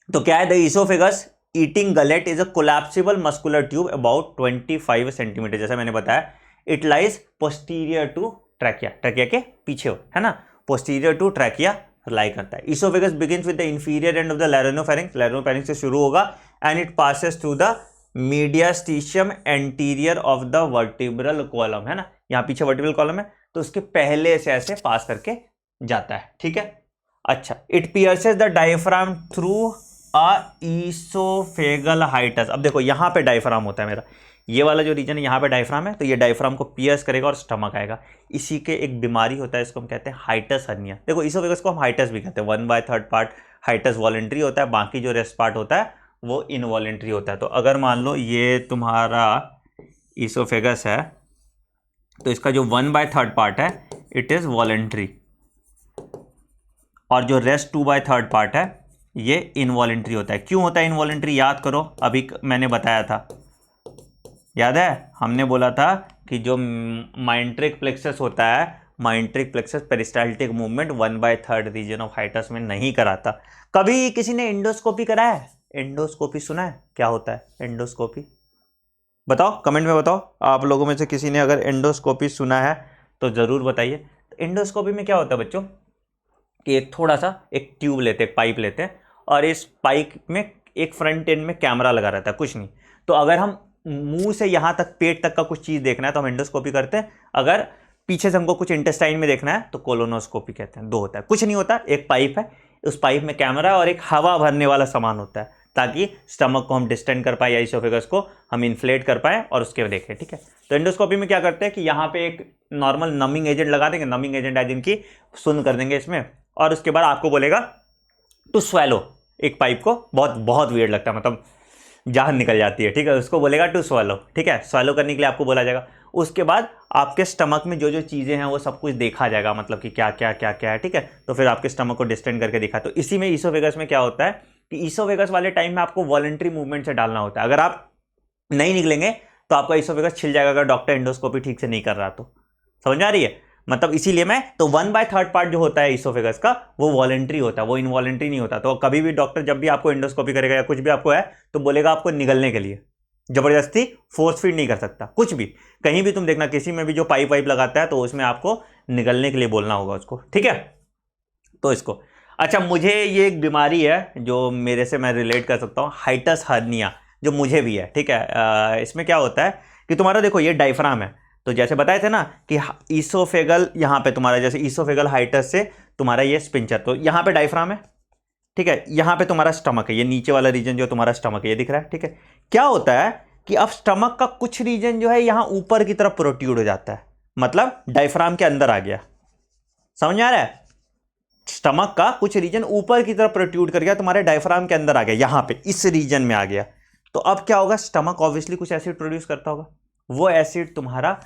तो क्या है, the oesophagus eating gullet is a collapsible muscular tube about 25 centimetre, जैसा मैंने बताया। It lies posterior to trachea, trachea के पीछे हो, है ना, पोस्टीरियर टू ट्रैकिया लाई करता है। Oesophagus begins with the inferior end of the laryngopharynx, laryngopharynx से शुरू होगा, and it passes through the mediastinum anterior of the vertebral column, है ना, यहाँ पीछे वर्टिब्रल कॉलम है, तो उसके पहले से ऐसे पास करके जाता है, ठीक है। अच्छा, it pierces the diaphragm through a oesophageal hiatus. अब देखो यहाँ पे डायफ्राम होता है मेरा, ये वाला जो रीजन है यहाँ पे डायफ्राम है, तो ये डायफ्राम को पियर्स करेगा और स्टमक आएगा। इसी के एक बीमारी होता है, इसको हम कहते हैं हाइटस हर्निया। देखो ईसोफेगस को हम हाइटस भी कहते हैं, 1/3 पार्ट हाइटस वॉलेंट्री होता है, बाकी जो रेस्ट पार्ट होता है वो इनवॉलेंट्री होता है। तो अगर मान लो ये तुम्हारा ईसोफेगस है, तो इसका जो 1/3 पार्ट है इट इज वॉलेंट्री, और जो रेस्ट 2/3 पार्ट है ये इनवॉलेंट्री होता है। क्यों होता है इनवॉलेंट्री, याद करो, अभी मैंने बताया था, याद है, हमने बोला था कि जो माइंट्रिक प्लेक्सस होता है, myenteric plexus peristaltic movement 1/3 region of hiatus में नहीं कराता। कभी किसी ने एंडोस्कोपी कराया है? एंडोस्कोपी सुना है क्या होता है एंडोस्कोपी? बताओ, कमेंट में बताओ, आप लोगों में से किसी ने अगर एंडोस्कोपी सुना है तो ज़रूर बताइए। एंडोस्कोपी में क्या होता है बच्चों कि एक थोड़ा सा एक ट्यूब लेते हैं, एक पाइप लेते हैं, और इस पाइप में एक फ्रंट एंड में कैमरा लगा रहता है, कुछ नहीं। तो अगर हम मुंह से यहाँ तक, पेट तक का कुछ चीज़ देखना है तो हम एंडोस्कोपी करते हैं, अगर पीछे से हमको कुछ इंटेस्टाइन में देखना है तो कोलोनोस्कोपी कहते हैं। दो होता है, कुछ नहीं होता, एक पाइप है, उस पाइप में कैमरा और एक हवा भरने वाला सामान होता है, ताकि स्टमक को हम डिस्टेंड कर पाए या ईसोफेगस को हम इन्फ्लेट कर पाए और उसके देखें, ठीक है। तो एंडोस्कोपी में क्या करते हैं कि यहाँ पे एक नॉर्मल नमिंग एजेंट लगा देंगे, नमिंग एजेंट है जिनकी सुन कर देंगे इसमें, और उसके बाद आपको बोलेगा टू स्वेलो, एक पाइप को, बहुत बहुत वियर्ड लगता है, मतलब जान निकल जाती है, ठीक है, उसको बोलेगा टू स्वेलो, ठीक है, स्वेलो करने के लिए आपको बोला जाएगा। उसके बाद आपके स्टमक में जो जो चीज़ें हैं वो सब कुछ देखा जाएगा, मतलब कि क्या क्या क्या क्या है, ठीक है। तो फिर आपके स्टमक को डिस्टेंड करके दिखा। तो इसी में ईसोफेगस में क्या होता है कि ईसोफेगस वाले टाइम में आपको वॉलंटरी मूवमेंट से डालना होता है। अगर आप नहीं निकलेंगे तो आपका ईसोफेगस छिल जाएगा, अगर डॉक्टर एंडोस्कोपी ठीक से नहीं कर रहा तो। समझ आ रही है, मतलब इसीलिए मैं तो 1/3 पार्ट जो होता है ईसोफेगस का वो वॉलंटरी होता है, वो इनवॉलंटरी नहीं होता। तो कभी भी डॉक्टर जब भी आपको एंडोस्कोपी करेगा या कुछ भी आपको है तो बोलेगा आपको निगलने के लिए, जबरदस्ती फोर्स फीड नहीं कर सकता कुछ भी। कहीं भी तुम देखना, किसी में भी जो पाइप वाइप लगाता है तो उसमें आपको निगलने के लिए बोलना होगा उसको, ठीक है। तो इसको, अच्छा, मुझे ये एक बीमारी है जो मेरे से मैं रिलेट कर सकता हूँ, हाइटस हर्निया, जो मुझे भी है, ठीक है। इसमें क्या होता है कि तुम्हारा देखो ये डायफ्राम है, तो जैसे बताए थे ना कि ईसोफेगल यहाँ पे तुम्हारा, जैसे ईसोफेगल हाइटस से तुम्हारा ये स्पिंचर, तो यहाँ पे डायफ्राम है, ठीक है, यहाँ पे तुम्हारा स्टमक है, ये नीचे वाला रीजन जो तुम्हारा स्टमक है ये दिख रहा है, ठीक है। क्या होता है कि अब स्टमक का कुछ रीजन जो है यहाँ ऊपर की तरफ प्रोट्यूड हो जाता है, मतलब डायफ्राम के अंदर आ गया। समझ आ रहा है, स्टमक का कुछ रीजन ऊपर की तरफ प्रोट्यूड कर गया, तुम्हारे डायफ्राम के अंदर आ गया, यहां पे इस रीजन में आ गया। तो अब क्या होगा, स्टमक ऑब्वियसली कुछ एसिड प्रोड्यूस करता होगा, वो एसिड तुम्हारा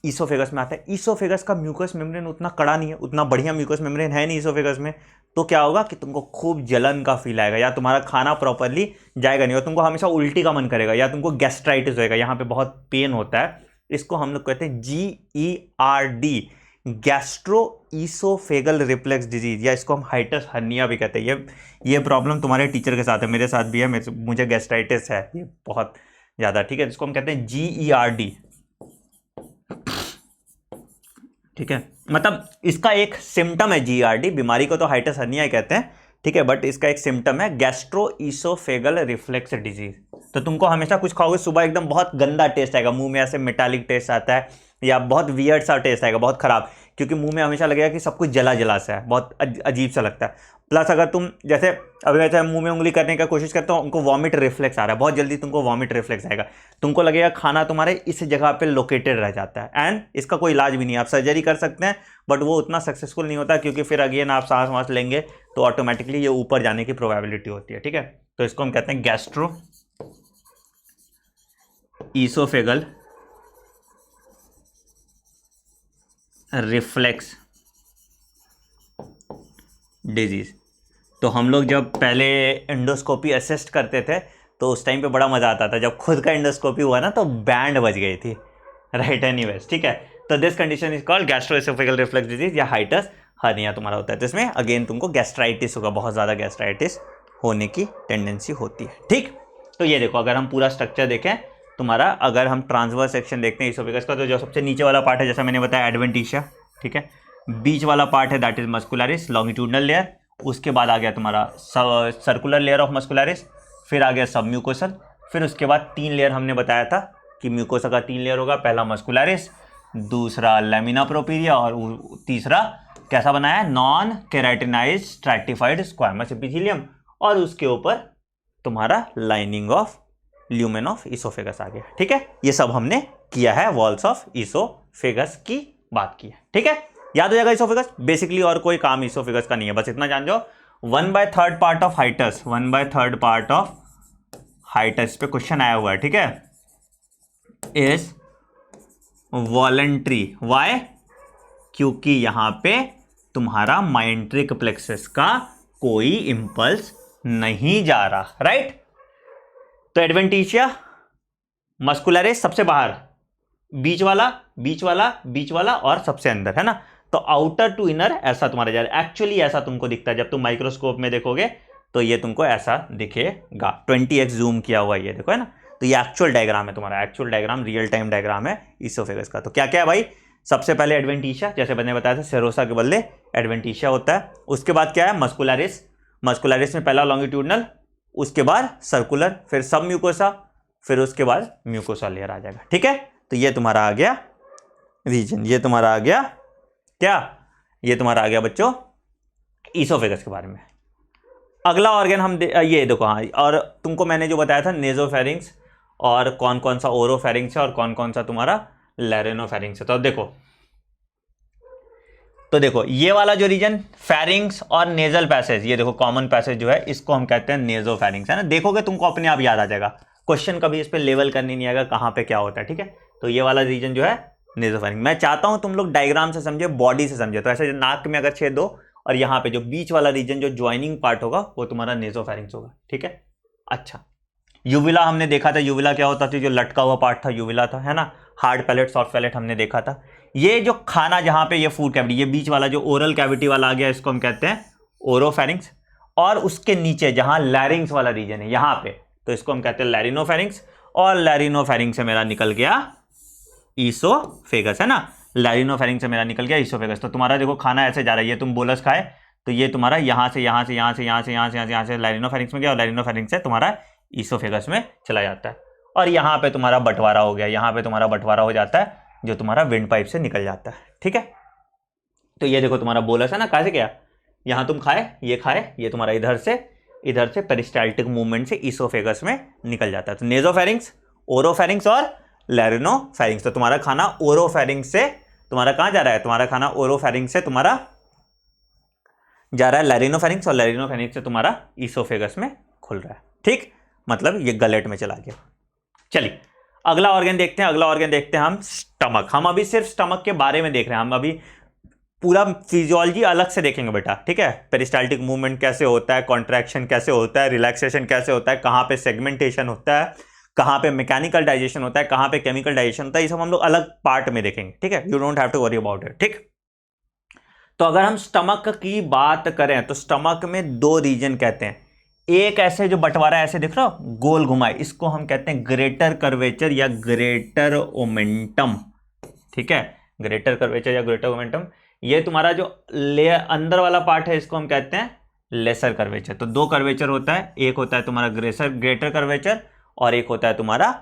ईसोफेगस में आता है। ईसोफेगस का म्यूकस मेम्ब्रेन उतना कड़ा नहीं है, उतना बढ़िया म्यूकस मेम्ब्रेन है नहीं ईसोफेगस में। तो क्या होगा कि तुमको खूब जलन का फील आएगा, या तुम्हारा खाना प्रॉपरली जाएगा नहीं, और तुमको हमेशा उल्टी का मन करेगा, या तुमको गैस्ट्राइटिस होएगा, यहाँ पे बहुत पेन होता है। इसको हम लोग कहते हैं GERD, gastro oesophageal reflex disease, या इसको हम हाइटस हर्निया भी कहते हैं। ये प्रॉब्लम तुम्हारे टीचर के साथ है, मेरे साथ भी है, मुझे गैस्ट्राइटिस है ये बहुत ज़्यादा, ठीक है। इसको हम कहते हैं GERD, ठीक है। मतलब इसका एक सिम्टम है GERD, बीमारी को तो हाइटस हर्निया कहते हैं, ठीक है, बट इसका एक सिम्टम है गैस्ट्रो ईसोफेगल रिफ्लेक्स डिजीज। तो तुमको हमेशा कुछ खाओगे, सुबह एकदम बहुत गंदा टेस्ट आएगा, मुंह में ऐसे मेटालिक टेस्ट आता है, या बहुत वियर्ड सा टेस्ट आएगा, बहुत खराब, क्योंकि मुंह में हमेशा लगेगा कि सब कुछ जला जला सा है, बहुत अजीब सा लगता है। प्लस अगर तुम जैसे अभी वैसे मुंह में उंगली करने का कोशिश करते हो, उनको वॉमिट रिफ्लेक्स आ रहा है, बहुत जल्दी तुमको वॉमिट रिफ्लेक्स आएगा, तुमको लगेगा खाना तुम्हारे इस जगह पे लोकेटेड रह जाता है। एंड इसका कोई इलाज भी नहीं है, आप सर्जरी कर सकते हैं बट वो उतना सक्सेसफुल नहीं होता, क्योंकि फिर अगेन आप सांस वांस लेंगे तो ऑटोमेटिकली ये ऊपर जाने की प्रोबेबिलिटी होती है, ठीक है। तो इसको हम कहते हैं गैस्ट्रो ईसोफेगल रिफ्लेक्स डिजीज। तो हम लोग जब पहले एंडोस्कोपी असिस्ट करते थे तो उस टाइम पे बड़ा मजा आता था, जब खुद का एंडोस्कोपी हुआ ना तो बैंड बज गई थी, राइट। एनीवेज, ठीक है। तो this condition is called gastroesophageal reflux disease या हाइटस हर्निया तुम्हारा होता है। तो इसमें अगेन तुमको गैस्ट्राइटिस होगा, बहुत ज़्यादा गैस्ट्राइटिस होने की टेंडेंसी होती है, ठीक। तो ये देखो, अगर हम पूरा स्ट्रक्चर देखें तुम्हारा, अगर हम ट्रांसवर्स सेक्शन देखते हैं इसोफेगस का, तो जो सबसे नीचे वाला पार्ट है जैसा मैंने बताया एडवेंटिशिया, ठीक है। बीच वाला पार्ट है that is muscularis, longitudinal layer. उसके बाद आ गया तुम्हारा सर्कुलर लेयर ऑफ मस्कुलरिस, फिर आ गया सब म्यूकोसल, फिर उसके बाद 3 लेयर हमने बताया था कि म्यूकोसा का 3 लेयर होगा। पहला मस्कुलरिस, दूसरा लैमिना प्रोपीरिया और तीसरा कैसा बनाया है, non keratinised stratified squamous epithelium, और उसके ऊपर तुम्हारा lining of lumen of oesophagus आ गया, ठीक है। ये सब हमने किया है, वॉल्स ऑफ इसोफेगस की बात की है, ठीक है। याद हो जाएगा इसोफेगस बेसिकली, और कोई काम इसोफेगस का नहीं है, बस इतना जान जाओ 1/3 part of hiatus, 1/3 part of hiatus पे क्वेश्चन आया हुआ है, ठीक है, इज वॉलेंट्री। वाई? क्योंकि यहां पे तुम्हारा माइंट्रिक प्लेक्सस का कोई इंपल्स नहीं जा रहा, राइट। तो एडवेंटिशिया मस्कुलरिस सबसे बाहर, बीच वाला बीच वाला बीच वाला और सबसे अंदर, है ना। तो आउटर टू इनर ऐसा तुम्हारा जा रहा है, एक्चुअली ऐसा तुमको दिखता है, जब तुम माइक्रोस्कोप में देखोगे तो ये तुमको ऐसा दिखेगा, 20x जूम किया हुआ ये देखो, है ना। तो ये एक्चुअल डायग्राम है तुम्हारा, actual diagram, real time diagram है इसोफेगस का। तो क्या क्या है भाई, सबसे पहले एडवेंटिशिया, जैसे मैंने बताया था सेरोसा के बदले एडवेंटिशिया होता है। उसके बाद क्या है, मस्कुलरिस, मस्कुलरिस में पहला लॉन्गिट्यूडनल, उसके बाद सर्कुलर, फिर सब म्यूकोसा, फिर उसके बाद म्यूकोसा लेयर आ जाएगा, ठीक है। तो ये तुम्हारा आ गया रीजन, ये तुम्हारा आ गया क्या, ये तुम्हारा आ गया बच्चों इसोफेगस के बारे में। अगला ऑर्गन हम ये देखो, हाँ, और तुमको मैंने जो बताया था नेजोफेरिंग्स, और कौन कौन सा ओरोफेरिंग्स है और कौन कौन सा तुम्हारा लैरिनोफेरिंग्स है। तो देखो ये वाला जो रीजन फेरिंग्स और नेजल पैसेज, ये देखो कॉमन पैसेज जो है इसको हम कहते हैं नेजोफेरिंग्स, है ना। देखोगे तुमको अपने आप याद आ जाएगा, क्वेश्चन कभी इस पे लेवल करनी नहीं आएगा कहाँ पे क्या होता है, ठीक है। तो ये वाला रीजन जो है नेजोफेरिंग, मैं चाहता हूं तुम लोग डायग्राम से समझे, बॉडी से समझे। तो ऐसे नाक में अगर छेद दो और यहाँ पे जो बीच वाला रीजन जो ज्वाइनिंग पार्ट होगा वो तुम्हारा नेजोफेरिंग्स होगा, ठीक है। अच्छा, यूविला हमने देखा था, यूविला क्या होता था, जो लटका हुआ पार्ट था यूविला था, है ना। हार्ड पैलेट सॉफ्ट पैलेट हमने देखा था। ये जो खाना जहां पे ये फूड कैविटी, ये बीच वाला जो ओरल कैविटी वाला आ गया, इसको हम कहते हैं ओरोफेरिंग्स। और उसके नीचे जहां लैरिंग्स वाला रीजन है यहां पे, तो इसको हम कहते हैं लैरिनोफेरिंग्स। और लैरिनोफेरिंग्स से मेरा निकल गया इसोफेगस, है ना। लैरिनोफेरिंग्स से मेरा निकल गया इसोफेगस। तो तुम्हारा देखो खाना ऐसे जा रहा है, ये तुम बोलस खाए तो ये तुम्हारा यहां से यहां से यहां से यहां से यहां से यहां से लैरिनोफेरिंग्स में गया, और लैरिनोफेरिंग्स से तुम्हारा इसोफेगस में चला जाता है। और यहाँ पे तुम्हारा बंटवारा हो गया, यहाँ पे तुम्हारा बंटवारा हो जाता है जो तुम्हारा विंड पाइप से निकल जाता है, ठीक है। तो ये देखो तुम्हारा बोलस है ना, कैसे गया, यहाँ तुम खाए, ये तुम्हारा इधर से पेरिस्टाल्टिक मूवमेंट से इसोफेगस में निकल जाता है। तो नेजोफेरिंग्स, ओरोफेरिंग्स और लैरिनोफेरिंग्स। तो तुम्हारा खाना ओरोफेरिंग्स से तुम्हारा कहाँ जा रहा है, तुम्हारा खाना ओरोफेरिंग्स से तुम्हारा जा रहा है लैरिनोफेरिंग्स, और लैरिनोफेरिंग्स से तुम्हारा इसोफेगस में खुल रहा है, ठीक। मतलब ये गलेट में चला गया। चलिए अगला ऑर्गन देखते हैं, अगला ऑर्गन देखते हैं हम स्टमक। हम अभी सिर्फ स्टमक के बारे में देख रहे हैं, हम अभी पूरा फिजियोलॉजी अलग से देखेंगे बेटा, ठीक है। पेरिस्टाल्टिक मूवमेंट कैसे होता है, कॉन्ट्रैक्शन कैसे होता है, रिलैक्सेशन कैसे होता है, कहाँ पे सेगमेंटेशन होता है, कहाँ पे मैकेनिकल डाइजेशन होता है, कहाँ पे केमिकल डाइजेशन होता है, ये सब हम लोग अलग पार्ट में देखेंगे, ठीक है। You don't have to worry about it, ठीक। तो अगर हम स्टमक की बात करें तो स्टमक में 2 रीजन कहते हैं। एक ऐसे जो बंटवारा ऐसे दिख रहा हो गोल घुमाए, इसको हम कहते हैं ग्रेटर कर्वेचर या ग्रेटर ओमेंटम, ठीक है। ग्रेटर कर्वेचर या ग्रेटर ओमेंटम। ये तुम्हारा जो लेयर अंदर वाला पार्ट है इसको हम कहते हैं लेसर कर्वेचर। तो 2 कर्वेचर होता है, एक होता है तुम्हारा ग्रेटर कर्वेचर और एक होता है तुम्हारा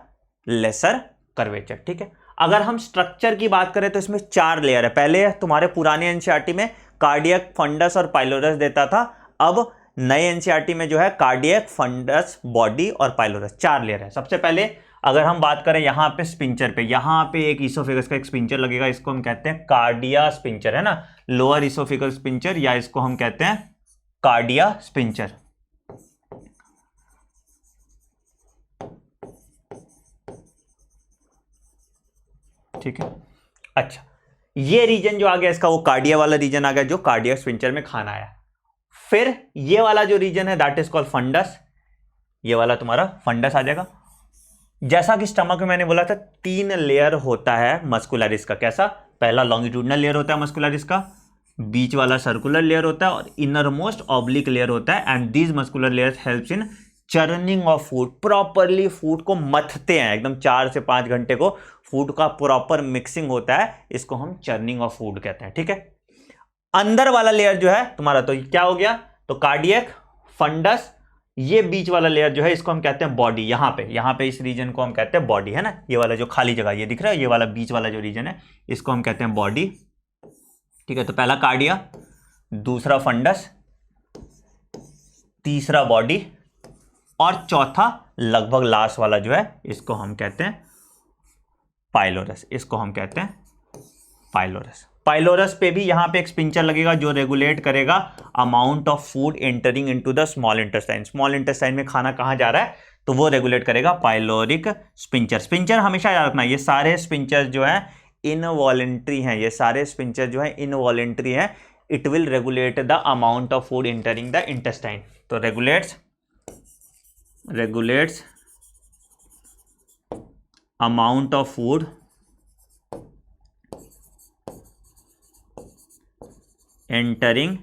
लेसर कर्वेचर, ठीक है। अगर हम स्ट्रक्चर की बात करें तो इसमें 4 लेयर है। पहले तुम्हारे पुराने एनसीईआरटी में कार्डियक, फंडस और पाइलोरस देता था, अब नए एनसीईआरटी में जो है कार्डियक, फंडस, बॉडी और पाइलोरस, 4 लेयर है। सबसे पहले अगर हम बात करें यहाँ पे स्पिंचर पे, यहाँ पे एक इसोफेगस का एक स्पिंचर लगेगा, इसको हम कहते हैं कार्डिया स्पिंचर, है ना। लोअर इसोफेगल स्पिंचर या इसको हम कहते हैं कार्डिया स्पिंचर, ठीक है। अच्छा, ये रीजन जो आ गया इसका वो कार्डिया वाला रीजन आ गया, जो कार्डिया स्पिंचर में खाना आया। फिर ये वाला जो रीजन है दैट इज कॉल्ड फंडस, ये वाला तुम्हारा फंडस आ जाएगा। जैसा कि स्टमक में मैंने बोला था 3 लेयर होता है मस्कुलरिस का। कैसा? पहला लॉन्गिट्यूडनल लेयर होता है मस्कुलरिस का, बीच वाला सर्कुलर लेयर होता है और इनर मोस्ट ऑब्लिक लेयर होता है। And these muscular layers helps in churning of food, properly food को मथते हैं एकदम 4 से 5 घंटे को, फूड का प्रॉपर मिक्सिंग होता है, इसको हम चर्निंग ऑफ फूड कहते हैं। ठीक है, अंदर वाला लेयर जो है तुम्हारा, तो क्या हो गया? तो कार्डियक, फंडस, ये बीच वाला लेयर जो है इसको हम कहते हैं बॉडी। यहां पे इस रीजन को हम कहते हैं बॉडी, है ना, ये वाला जो खाली जगह ये दिख रहा है, ये वाला बीच वाला जो रीजन है इसको हम कहते हैं बॉडी। ठीक है, तो पहला कार्डिया, दूसरा फंडस, तीसरा बॉडी और चौथा लगभग लास्ट वाला जो है इसको हम कहते हैं पाइलोरस। इसको हम कहते हैं पाइलोरस। पाइलोरस पे भी यहां पे एक स्पिंचर लगेगा जो रेगुलेट करेगा amount of food entering into the small intestine. Small intestine में खाना कहां जा रहा है तो वो रेगुलेट करेगा पाइलोरिक स्पिंचर। स्पिंचर हमेशा याद रखना, ये सारे स्पिंचर जो है इनवॉलेंट्री हैं, ये सारे स्पिंचर जो है इनवॉलेंट्री हैं। It will regulate the amount of food entering the intestine. तो regulates amount of food entering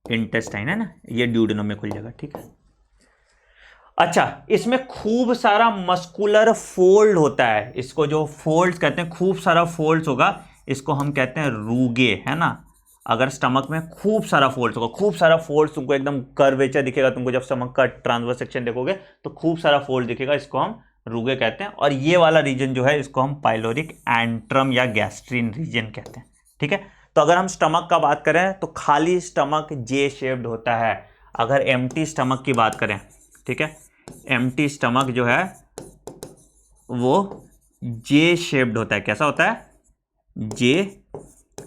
intestine, है ना, ये ड्यूडेनम में खुल जाएगा। ठीक है, अच्छा, इसमें खूब सारा मस्कुलर फोल्ड होता है, इसको जो फोल्ड्स कहते हैं, खूब सारा फोल्ड्स होगा, इसको हम कहते हैं रूगे, है ना। अगर स्टमक में खूब सारा फोल्ड्स होगा, खूब सारा फोल्ड्स तुमको एकदम कर्वेचर दिखेगा, तुमको जब स्टमक का ट्रांसवर्स सेक्शन देखोगे तो खूब सारा फोल्ड दिखेगा, इसको हम रूगे कहते हैं। और ये वाला रीजन जो है इसको हम पाइलोरिक एंट्रम या गैस्ट्रिन रीजन कहते हैं। ठीक है, तो अगर हम स्टमक का बात करें तो खाली स्टमक जे शेप्ड होता है। अगर एम्प्टी स्टमक की बात करें, ठीक है, एम्प्टी स्टमक जो है वो जे शेप्ड होता है। कैसा होता है? जे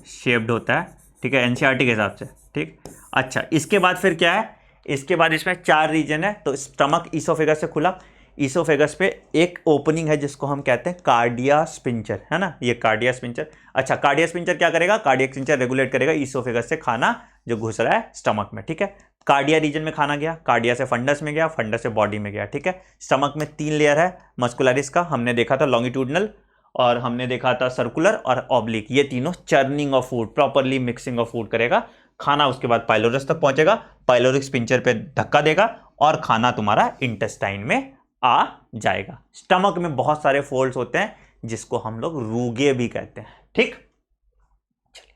शेप्ड होता है। ठीक है, एनसीईआरटी के हिसाब से। ठीक, अच्छा, इसके बाद फिर क्या है? इसके बाद इसमें 4 रीजन है। तो स्टमक ईसोफेगस से खुला, ईसोफेगस पे एक ओपनिंग है जिसको हम कहते हैं कार्डिया स्पिंचर, है ना, ये कार्डिया स्पिंचर। अच्छा, कार्डिया स्पिंचर क्या करेगा? कार्डियक स्पिंचर रेगुलेट करेगा ईसोफेगस से खाना जो घुस रहा है स्टमक में। ठीक है, कार्डिया रीजन में खाना गया, कार्डिया से फंडस में गया, फंडस से बॉडी में गया। ठीक है, स्टमक में 3 लेयर है मस्कुलरिस का, हमने देखा था लॉन्गिट्यूडनल और हमने देखा था सर्कुलर और ऑब्लिक। ये तीनों churning of food, properly mixing of food करेगा खाना, उसके बाद पाइलोरस तक पहुंचेगा, पाइलोरिक स्पिंचर पे धक्का देगा और खाना तुम्हारा इंटेस्टाइन में आ जाएगा। स्टमक में बहुत सारे फोल्ड्स होते हैं जिसको हम लोग रूगे भी कहते हैं। ठीक, चलिए,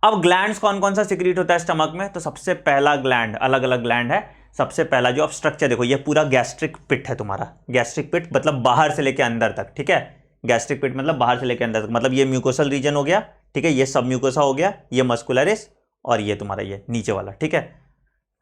अब ग्लैंड्स कौन कौन सा सिक्रीट होता है स्टमक में? तो सबसे पहला ग्लैंड, अलग अलग ग्लैंड है। सबसे पहला जो आप स्ट्रक्चर देखो, ये पूरा गैस्ट्रिक पिट है तुम्हारा। गैस्ट्रिक पिट मतलब बाहर से लेकर अंदर तक। ठीक है, गैस्ट्रिक पिट मतलब बाहर से लेकर अंदर तक, मतलब ये म्यूकोसल रीजन हो गया। ठीक है, ये सब म्यूकोसा हो गया, ये मस्कुलरिस और ये तुम्हारा ये नीचे वाला। ठीक है,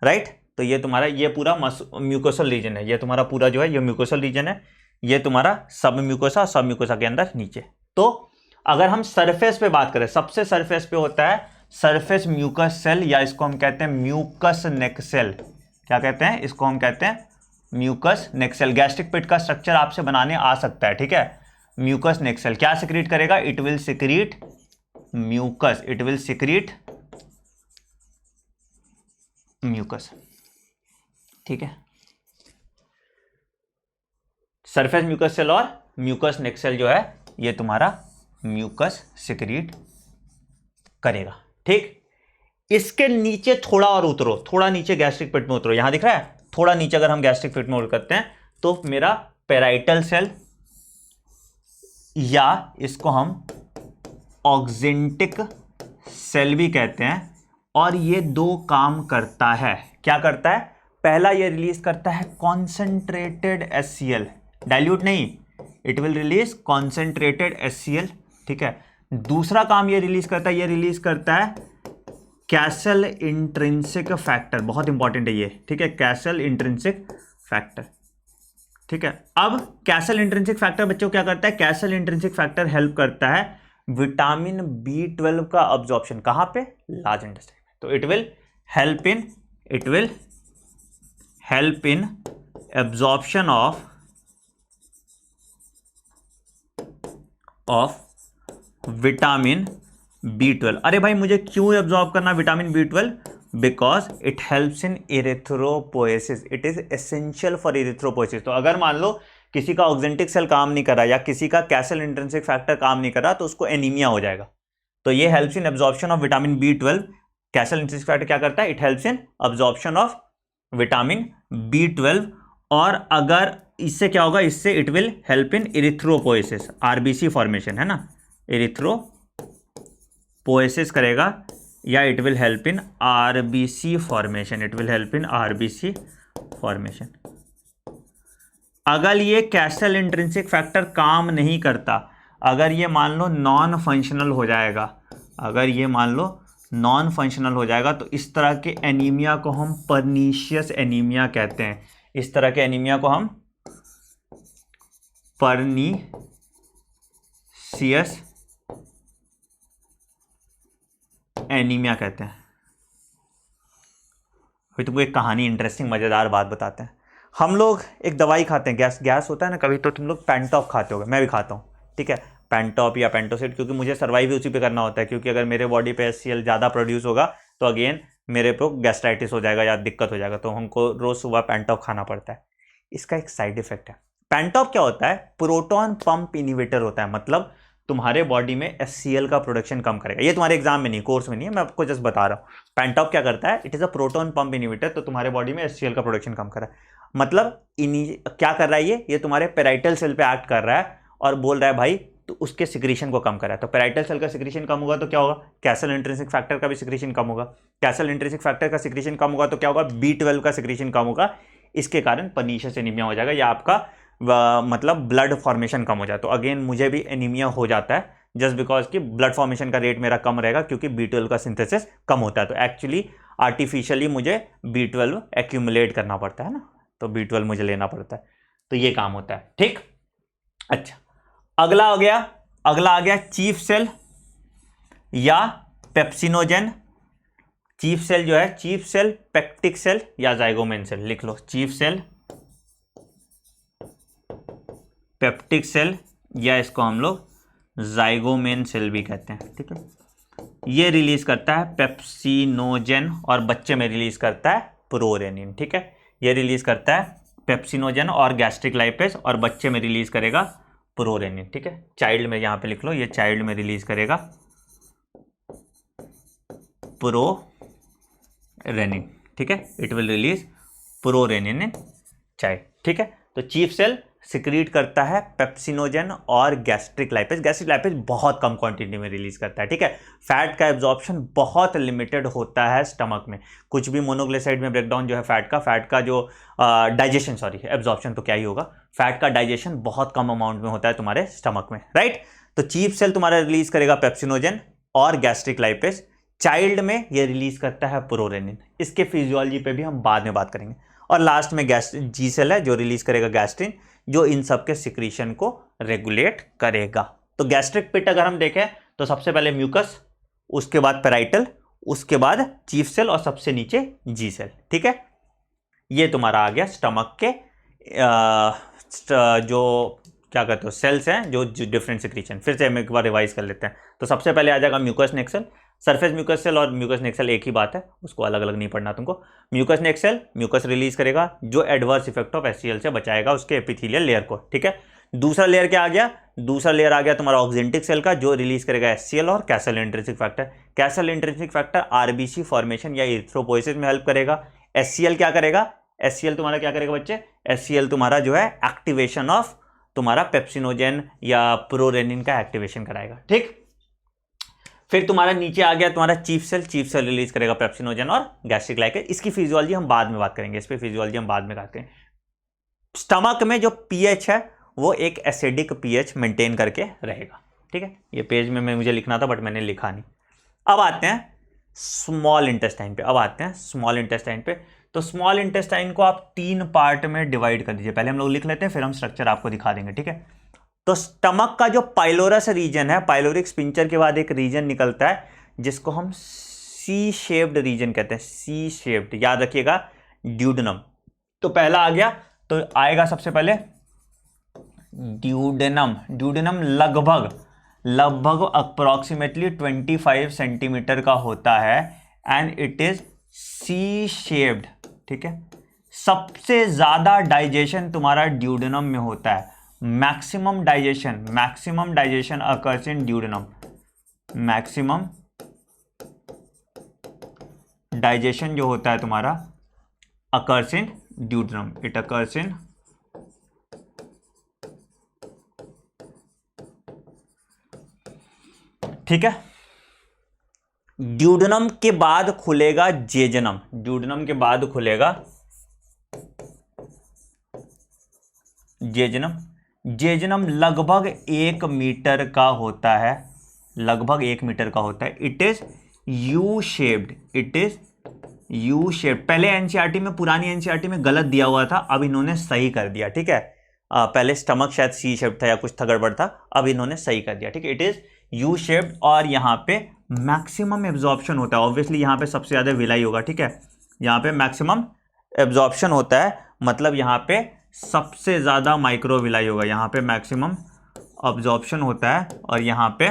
राइट, तो ये तुम्हारा ये पूरा म्यूकोसल रीजन है, ये तुम्हारा पूरा जो है ये म्यूकोसल रीजन है, ये तुम्हारा सब म्यूकोसा, सब म्यूकोसा के अंदर नीचे। तो अगर हम सरफेस पे बात करें, सबसे सरफेस पे होता है सरफेस म्यूकस सेल, या इसको हम कहते हैं म्यूकस नेक सेल। क्या कहते हैं? इसको हम कहते हैं mucus neck cell. Gastric pit का स्ट्रक्चर आपसे बनाने आ सकता है। ठीक है, म्यूकस नेक सेल क्या सिक्रीट करेगा? It will secrete mucus, it will secrete mucus. ठीक है, सरफेस म्यूकस सेल और म्यूकस नेक सेल जो है ये तुम्हारा म्यूकस सिक्रीट करेगा। ठीक, इसके नीचे थोड़ा और उतरो, थोड़ा नीचे गैस्ट्रिक पिट में उतरो, यहां दिख रहा है, थोड़ा नीचे अगर हम गैस्ट्रिक पिट में उतर करते हैं तो मेरा पेराइटल सेल, या इसको हम ऑक्जेंटिक सेल भी कहते हैं। और ये 2 काम करता है। क्या करता है? पहला ये रिलीज करता है कॉन्सेंट्रेटेड HCl, डाइल्यूट नहीं, it will release concentrated HCl। ठीक है, दूसरा काम ये रिलीज करता है, ये रिलीज करता है कैसल इंट्रिंसिक फैक्टर, बहुत इंपॉर्टेंट है ये। ठीक है, कैसल इंट्रिंसिक फैक्टर। ठीक है, अब कैसल इंट्रिंसिक फैक्टर बच्चों क्या करता है? कैसल इंट्रिंसिक फैक्टर हेल्प करता है विटामिन B12 का अब्जॉर्प्शन। कहां पे? लार्ज इंटेस्टाइन में। तो it will help in absorption of vitamin B12। अरे भाई, मुझे क्यों एब्जॉर्ब करना vitamin B12? Because it helps in erythropoiesis, it is essential for erythropoiesis. तो अगर मान लो किसी का ऑक्जेंटिक सेल काम नहीं कर रहा या किसी का कैसल इंट्रिंसिक फैक्टर काम नहीं कर रहा तो उसको एनीमिया हो जाएगा। तो ये helps in absorption of vitamin B12। Castle intrinsic factor क्या करता है? It helps in absorption of vitamin B12। और अगर इससे क्या होगा? इससे it will help in erythropoiesis, RBC formation है ना, इरिथ्रोपोएसिस करेगा, या it will help in RBC formation, it will help in RBC formation. अगर ये कैसल इंट्रिंसिक फैक्टर काम नहीं करता, अगर ये मान लो नॉन फंक्शनल हो जाएगा, अगर ये मान लो नॉन फंक्शनल हो जाएगा तो इस तरह के एनीमिया को हम पर्नीशियस एनीमिया कहते हैं। इस तरह के एनीमिया को हम पर्नीशियस एनीमिया कहते हैं। फिर तुमको एक कहानी, इंटरेस्टिंग मजेदार बात बताते हैं। हम लोग एक दवाई खाते हैं, गैस होता है ना कभी, तो तुम लोग पेंटॉप खाते होगे, मैं भी खाता हूँ, ठीक है, पेंटॉप या पेंटोसिड, क्योंकि मुझे सर्वाइव उसी पे करना होता है, क्योंकि अगर मेरे बॉडी पे HCl ज़्यादा प्रोड्यूस होगा तो अगेन मेरे को गैस्ट्राइटिस हो जाएगा या दिक्कत हो जाएगा, तो हमको रोज़ सुबह पेंटॉप खाना पड़ता है। इसका एक साइड इफेक्ट है। पेंटॉप क्या होता है? प्रोटॉन पंप इनिवेटर होता है, मतलब तुम्हारे बॉडी में HCl का प्रोडक्शन कम करेगा। ये तुम्हारे एग्जाम में नहीं, कोर्स में नहीं है, मैं आपको जस्ट बता रहा हूँ। पेंटॉप क्या करता है? It is a proton pump इनिवेटर, तो तुम्हारे बॉडी में HCl का प्रोडक्शन कम कर रहा है। मतलब क्या कर रहा है? ये तुम्हारे पेराइटल सेल पे एक्ट कर रहा है और बोल रहा है भाई तो उसके सिक्रीशन को कम कर रहा है। तो पेराइटल सेल का सिक्रीशन कम होगा तो क्या होगा? कैसल इंट्रिंसिक फैक्टर का भी सिक्रीशन कम होगा। कैसल इंट्रिंसिक फैक्टर का सिक्रीशन कम होगा तो क्या होगा? B12 का सिक्रीशन कम होगा। इसके कारण पर्नीशियस एनीमिया हो जाएगा, या आपका मतलब ब्लड फॉर्मेशन कम हो जाए। तो अगेन मुझे भी एनीमिया हो जाता है जस्ट बिकॉज कि ब्लड फॉर्मेशन का रेट मेरा कम रहेगा, क्योंकि B12 का सिंथेसिस कम होता है। तो एक्चुअली आर्टिफिशियली मुझे B12 एक्यूमुलेट करना पड़ता है ना, तो B12 मुझे लेना पड़ता है, तो ये काम होता है। ठीक, अच्छा, अगला आ गया चीफ सेल या पेप्सिनोजेन। चीफ सेल जो है, चीफ सेल, पेक्टिक सेल या जाइगोमेन सेल, लिख लो, चीफ सेल, पेप्टिक सेल, या इसको हम लोग जाइगोमेन सेल भी कहते हैं। ठीक है, ये रिलीज करता है पेप्सिनोजेन और बच्चे में रिलीज करता है प्रोरेनिन। ठीक है, ये रिलीज करता है पेप्सिनोजेन और गैस्ट्रिक लाइपेज, और बच्चे में रिलीज करेगा प्रोरेनिन। ठीक है, चाइल्ड में यहां पे लिख लो, ये चाइल्ड में रिलीज करेगा प्रोरेनिन। ठीक है, it will release prorenin in child. ठीक है, तो चीफ सेल सिक्रीट करता है पेप्सिनोजेन और गैस्ट्रिक लाइपेज। गैस्ट्रिक लाइपेज बहुत कम क्वांटिटी में रिलीज करता है। ठीक है, फैट का एब्जॉर्प्शन बहुत लिमिटेड होता है स्टमक में। कुछ भी मोनोग्लिसराइड में ब्रेकडाउन जो है फैट का जो डाइजेशन, एब्जॉर्प्शन तो क्या ही होगा, फैट का डाइजेशन बहुत कम अमाउंट में होता है तुम्हारे स्टमक में, राइट। तो चीफ सेल तुम्हारा रिलीज करेगा पेप्सिनोजेन और गैस्ट्रिक लाइपेज। चाइल्ड में ये रिलीज करता है प्रोरेनिन। इसके फिजियोलॉजी पे भी हम बाद में बात करेंगे। और लास्ट में जी सेल है जो रिलीज करेगा गैस्ट्रिन, जो इन सब के सिक्रीशन को रेगुलेट करेगा। तो गैस्ट्रिक पिट अगर हम देखें तो सबसे पहले म्यूकस, उसके बाद पेराइटल, उसके बाद चीफ सेल और सबसे नीचे जी सेल। ठीक है, ये तुम्हारा आ गया स्टमक के जो क्या कहते हो सेल्स हैं जो डिफरेंट सिक्रीशन। फिर से हम एक बार रिवाइज कर लेते हैं। तो सबसे पहले आ जाएगा mucus neck cell. Surface mucus cell और म्यूकस नेक सेल एक ही बात है, उसको अलग अलग नहीं पढ़ना तुमको। Mucus neck cell mucus release करेगा जो एडवर्स इफेक्ट ऑफ HCl से बचाएगा उसके एपिथेलियल लेयर को। ठीक है, दूसरा लेयर क्या आ गया? दूसरा लेयर आ गया तुम्हारा ऑक्जेंटिक सेल का, जो रिलीज करेगा HCl और castle intrinsic factor. Castle intrinsic factor RBC formation या इरिथ्रोपोएसिस में हेल्प करेगा। HCl क्या करेगा? HCl तुम्हारा क्या करेगा बच्चे? HCl तुम्हारा जो है एक्टिवेशन ऑफ तुम्हारा पेप्सिनोजेन या प्रोरेनिन का एक्टिवेशन कराएगा। ठीक, फिर तुम्हारा नीचे आ गया तुम्हारा chief cell. Chief cell release करेगा पेप्सिनोजेन और गैस्ट्रिक लाइपेज। इसकी फिजियोलॉजी हम बाद में बात करेंगे, इस पे फिजियोलॉजी हम बाद में बात करेंगे। स्टमक में जो pH है वो एक एसिडिक pH मेंटेन करके रहेगा। ठीक है, ये पेज में मुझे लिखना था बट मैंने लिखा नहीं। अब आते हैं स्मॉल इंटेस्टाइन पे। तो स्मॉल इंटेस्टाइन को आप 3 पार्ट में डिवाइड कर दीजिए। पहले हम लोग लिख लेते हैं, फिर हम स्ट्रक्चर आपको दिखा देंगे। ठीक है, तो स्टमक का जो पाइलोरस रीजन है, पाइलोरिक स्पिंचर के बाद एक रीजन निकलता है जिसको हम सी शेप्ड रीजन कहते हैं। सी शेप्ड, याद रखिएगा, ड्यूडेनम। तो पहला आ गया, तो आएगा सबसे पहले ड्यूडेनम लगभग अप्रोक्सीमेटली 25 सेंटीमीटर का होता है and it is C shaped, ठीक है। सबसे ज्यादा डाइजेशन तुम्हारा ड्यूडेनम में होता है। Maximum digestion occurs in duodenum. Maximum digestion जो होता है तुम्हारा occurs in duodenum, it occurs in ठीक है। ड्यूडेनम के बाद खुलेगा जेजनम, ड्यूडेनम के बाद खुलेगा जेजनम। जेजनम लगभग 1 मीटर का होता है, लगभग 1 मीटर का होता है। It is U shaped, it is U shaped. पहले एनसीईआरटी में, पुरानी एनसीईआरटी में गलत दिया हुआ था, अब इन्होंने सही कर दिया, ठीक है। पहले स्टमक शायद सी शेप्ड था या कुछ था, गड़बड़ था, अब इन्होंने सही कर दिया, ठीक है। इट इज यू शेप्ड और यहाँ पे मैक्सिमम एब्जॉर्प्शन होता है। ऑब्वियसली यहाँ पे सबसे ज्यादा विलाई होगा, ठीक है। यहाँ पे मैक्सिमम एब्जॉर्प्शन होता है, मतलब यहाँ पे सबसे ज्यादा माइक्रोविलाई होगा। यहाँ पे मैक्सिमम अब्जॉर्प्शन होता है और यहाँ पे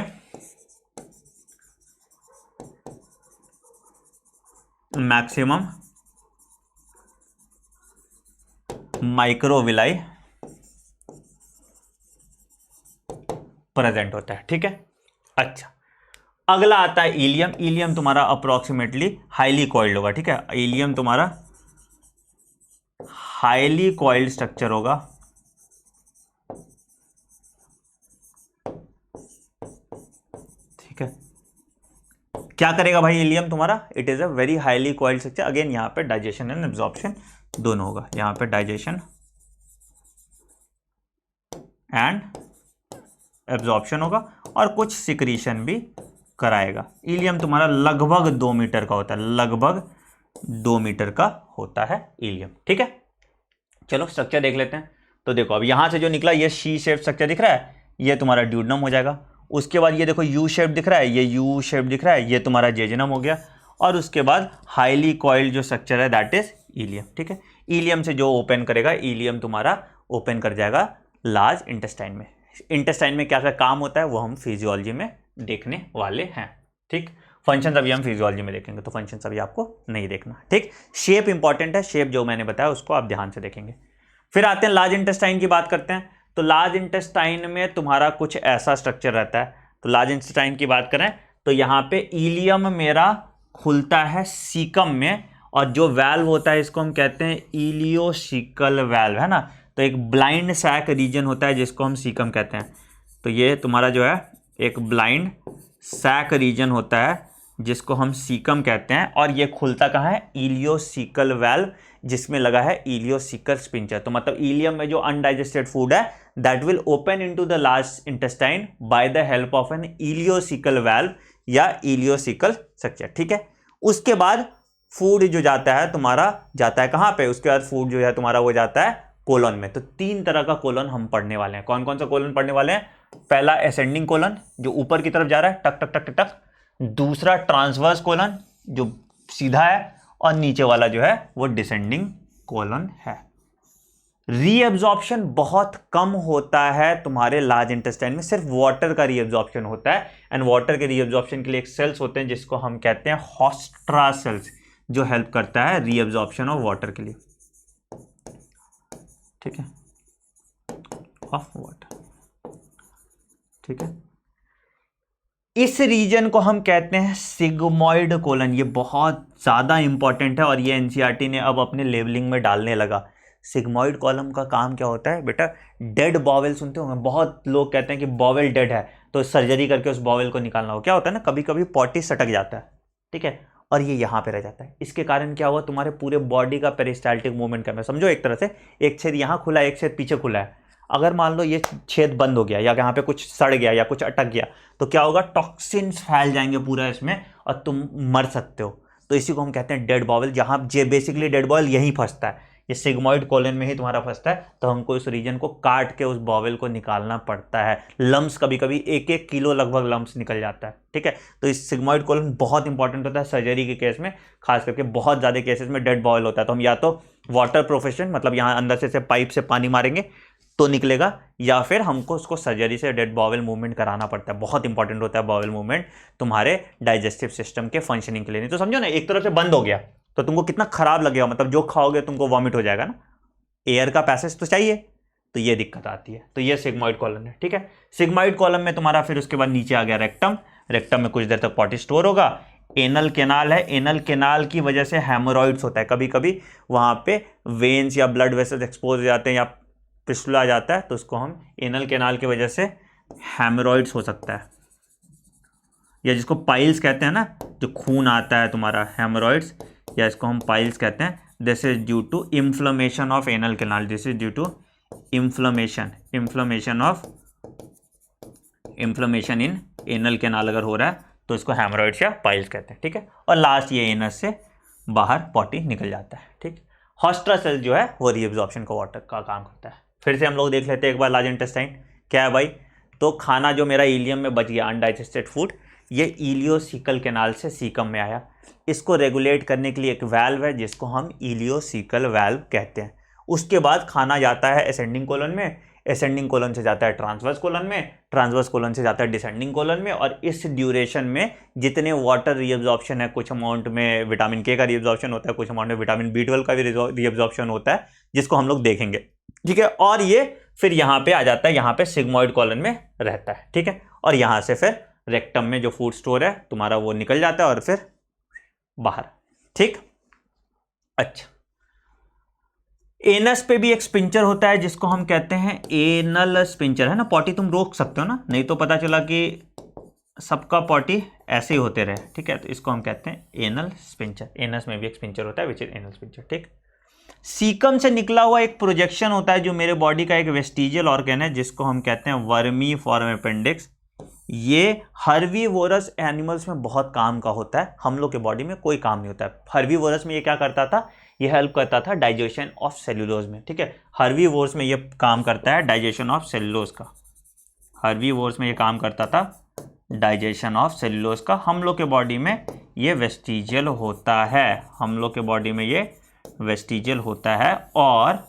मैक्सिमम माइक्रोविलाई प्रेजेंट होता है, ठीक है। अच्छा, अगला आता है इलियम। इलियम तुम्हारा अप्रोक्सीमेटली हाईली कॉइल्ड होगा, ठीक है। इलियम तुम्हारा हाईली कॉइल्ड स्ट्रक्चर होगा, ठीक है। क्या करेगा भाई इलियम तुम्हारा? It is a very highly coiled structure. Again यहाँ पे डाइजेशन एंड एब्जॉर्प्शन दोनों होगा, यहाँ पे डाइजेशन एंड एब्जॉर्प्शन होगा और कुछ सिक्रीशन भी कराएगा। इलियम तुम्हारा लगभग 2 मीटर का होता है, लगभग 2 मीटर का होता है इलियम, ठीक है। चलो स्ट्रक्चर देख लेते हैं। तो देखो अब यहां से जो निकला ये सी शेप स्ट्रक्चर दिख रहा है, ये तुम्हारा ड्यूडेनम हो जाएगा। उसके बाद ये देखो यू शेप दिख रहा है, ये यू शेप दिख रहा है, ये तुम्हारा जेजनम हो गया। और उसके बाद हाईली कॉइल्ड जो स्ट्रक्चर है दैट इज इलियम, ठीक है। इलियम से जो ओपन करेगा, इलियम तुम्हारा ओपन कर जाएगा लार्ज इंटेस्टाइन में। इंटेस्टाइन में क्या क्या काम होता है वो हम फिजियोलॉजी में देखने वाले हैं, ठीक। फंक्शन अभी हम फिजियोलॉजी में देखेंगे, तो फंक्शन अभी आपको नहीं देखना, ठीक। शेप इंपॉर्टेंट है, शेप जो मैंने बताया उसको आप ध्यान से देखेंगे। फिर आते हैं लार्ज इंटेस्टाइन की बात करते हैं। तो लार्ज इंटेस्टाइन में तुम्हारा कुछ ऐसा स्ट्रक्चर रहता है। तो लार्ज इंटेस्टाइन की बात करें तो यहाँ पे इलियम मेरा खुलता है सीकम में, और जो वैल्व होता है इसको हम कहते हैं इलियोसिकल वैल्व, है ना। तो एक ब्लाइंड सैक रीजन होता है जिसको हम सीकम कहते हैं। तो ये तुम्हारा जो है एक ब्लाइंड सैक रीजन होता है जिसको हम सीकम कहते हैं, और ये खुलता कहाँ है? इलियोसिकल वैल्व, जिसमें लगा है इलियोसिकल स्पिंचर। तो मतलब इलियम में जो अनडाइजेस्टेड फूड है that will open into the large intestine by the help of an ileocaecal valve या इलियोसिकल स्ट्रक्चर, ठीक है। उसके बाद फूड जो जाता है तुम्हारा, जाता है कहाँ पे? उसके बाद फूड जो है तुम्हारा वो जाता है कोलन में। तो 3 तरह का कोलन हम पढ़ने वाले हैं। कौन कौन सा कोलन पढ़ने वाले हैं? पहला असेंडिंग कोलन जो ऊपर की तरफ जा रहा है, टक टक टक टक टक। दूसरा ट्रांसवर्स कोलन जो सीधा है, और नीचे वाला जो है वो डिसेंडिंग कोलन है। रीएब्जॉर्प्शन बहुत कम होता है तुम्हारे लार्ज इंटेस्टाइन में, सिर्फ वाटर का रीएब्जॉर्प्शन होता है। एंड वाटर के रीएब्जॉर्प्शन के लिए एक सेल्स होते हैं जिसको हम कहते हैं हॉस्ट्रा सेल्स, जो हेल्प करता है रीएब्जॉर्प्शन ऑफ वाटर के लिए, ठीक है, ऑफ वाटर, ठीक है। इस रीजन को हम कहते हैं सिग्मॉइड कोलन। ये बहुत ज्यादा इंपॉर्टेंट है और ये एनसीईआरटी ने अब अपने लेवलिंग में डालने लगा। सिग्मॉइड कॉलम का काम क्या होता है बेटा? डेड बॉवेल सुनते होंगे, बहुत लोग कहते हैं कि बॉवेल डेड है तो सर्जरी करके उस बॉवेल को निकालना हो। क्या होता है ना, कभी कभी पॉटी सटक जाता है, ठीक है, और ये यहाँ पे रह जाता है। इसके कारण क्या हुआ, तुम्हारे पूरे बॉडी का पेरिस्टाल्टिक मूवमेंट करना, समझो एक तरह से एक छेद यहाँ खुला है, एक छेद पीछे खुला है। अगर मान लो ये छेद बंद हो गया या यहाँ पे कुछ सड़ गया या कुछ अटक गया तो क्या होगा? टॉक्सिन्स फैल जाएंगे पूरा इसमें और तुम मर सकते हो। तो इसी को हम कहते हैं डेड बॉवेल, जहाँ बेसिकली डेड बॉवेल यहीं फंसता है, ये सिग्मॉइड कोलन में ही तुम्हारा फंसता है। तो हमको इस रीजन को काट के उस बॉवेल को निकालना पड़ता है। लम्स कभी कभी 1-1 किलो लगभग लम्स निकल जाता है, ठीक है। तो इस सिग्मॉइड कोलन बहुत इंपॉर्टेंट होता है सर्जरी के केस में, खास करके बहुत ज़्यादा केसेस में डेड बॉवेल होता है। तो हम या तो वाटर प्रोफेशन, मतलब यहाँ अंदर से पाइप से पानी मारेंगे तो निकलेगा, या फिर हमको उसको सर्जरी से डेड बॉवेल मूवमेंट कराना पड़ता है। बहुत इंपॉर्टेंट होता है बॉवेल मूवमेंट तुम्हारे डाइजेस्टिव सिस्टम के फंक्शनिंग के लिए। नहीं तो समझो ना, एक तरफ से बंद हो गया तो तुमको कितना खराब लगेगा, मतलब जो खाओगे तुमको वॉमिट हो जाएगा ना, एयर का पैसेज तो चाहिए, तो ये दिक्कत आती है। तो ये सिग्मॉइड कॉलम है, ठीक है। सिग्मॉइड कॉलम में तुम्हारा फिर उसके बाद नीचे आ गया रेक्टम। रेक्टम में कुछ देर तक पॉटी स्टोर होगा। एनल केनाल है, एनल केनाल की वजह से हेमोरॉइड्स होता है, कभी कभी वहां पे वेन्स या ब्लड वेसल्स एक्सपोज हो जाते हैं या पिस्टुला आ जाता है, तो उसको हम एनल केनाल की वजह से हेमोरॉइड्स हो सकता है, या जिसको पाइल्स कहते हैं ना, जो खून आता है तुम्हारा, हेमोरॉइड्स, या इसको हम पाइल्स कहते हैं। This is due to inflammation of anal canal, this is due to inflammation in anal canal अगर हो रहा है तो इसको हेमोरॉइड्स या पाइल्स कहते हैं, ठीक है। और लास्ट ये एनस से बाहर पॉटी निकल जाता है, ठीक। हॉस्ट्रा सेल जो है वो रीअब्जॉर्प्शन का वाटर का काम करता है। फिर से हम लोग देख लेते हैं एक बार लार्ज इंटेस्टाइन क्या है भाई। तो खाना जो मेरा इलियम में बच गया, अनडाइजेस्टेड फूड, ये इलियोसिकल केनाल से सीकम में आया। इसको रेगुलेट करने के लिए एक वैल्व है जिसको हम इलियोसिकल वैल्व कहते हैं। उसके बाद खाना जाता है असेंडिंग कोलन में, असेंडिंग कोलन से जाता है ट्रांसवर्स कोलन में, ट्रांसवर्स कोलन से जाता है डिसेंडिंग कोलन में, और इस ड्यूरेशन में जितने वाटर रीअब्जॉर्प्शन है, कुछ अमाउंट में विटामिन के का रीअब्जॉर्प्शन होता है, कुछ अमाउंट में विटामिन B12 का भी रीअब्जॉर्प्शन होता है, जिसको हम लोग देखेंगे, ठीक है। और ये फिर यहाँ पे आ जाता है, यहाँ पे सिग्मॉइड कॉलन में रहता है, ठीक है। और यहाँ से फिर रेक्टम में जो फूड स्टोर है तुम्हारा वो निकल जाता है और फिर बाहर, ठीक। अच्छा, एनस पे भी एक स्पिंचर होता है जिसको हम कहते हैं एनल स्पिंचर, है ना। पॉटी तुम रोक सकते हो ना, नहीं तो पता चला कि सबका पॉटी ऐसे ही होते रहे, ठीक है। तो इसको हम कहते हैं एनल स्पिंचर। एनस में भी एक स्पिंचर होता है विच इज एनल स्पिंचर, ठीक। सीकम से निकला हुआ एक प्रोजेक्शन होता है जो मेरे बॉडी का एक वेस्टिजियल ऑर्गन है जिसको हम कहते हैं वर्मी फॉर्म अपेंडिक्स। ये हर्बीवोरस एनिमल्स में बहुत काम का होता है, हम लोग के बॉडी में कोई काम नहीं होता है। हर्बीवोरस में ये क्या करता था, ये हेल्प करता था डाइजेशन ऑफ सेल्यूलोज में, ठीक है। हर्बीवोरस में ये काम करता है डाइजेशन ऑफ सेल्यूलोज का, हर्बीवोरस में ये काम करता था डाइजेशन ऑफ सेल्यूलोज का। हम लोग के बॉडी में ये वेस्टिजियल होता है, हम लोग के बॉडी में ये वेस्टिजियल होता है। और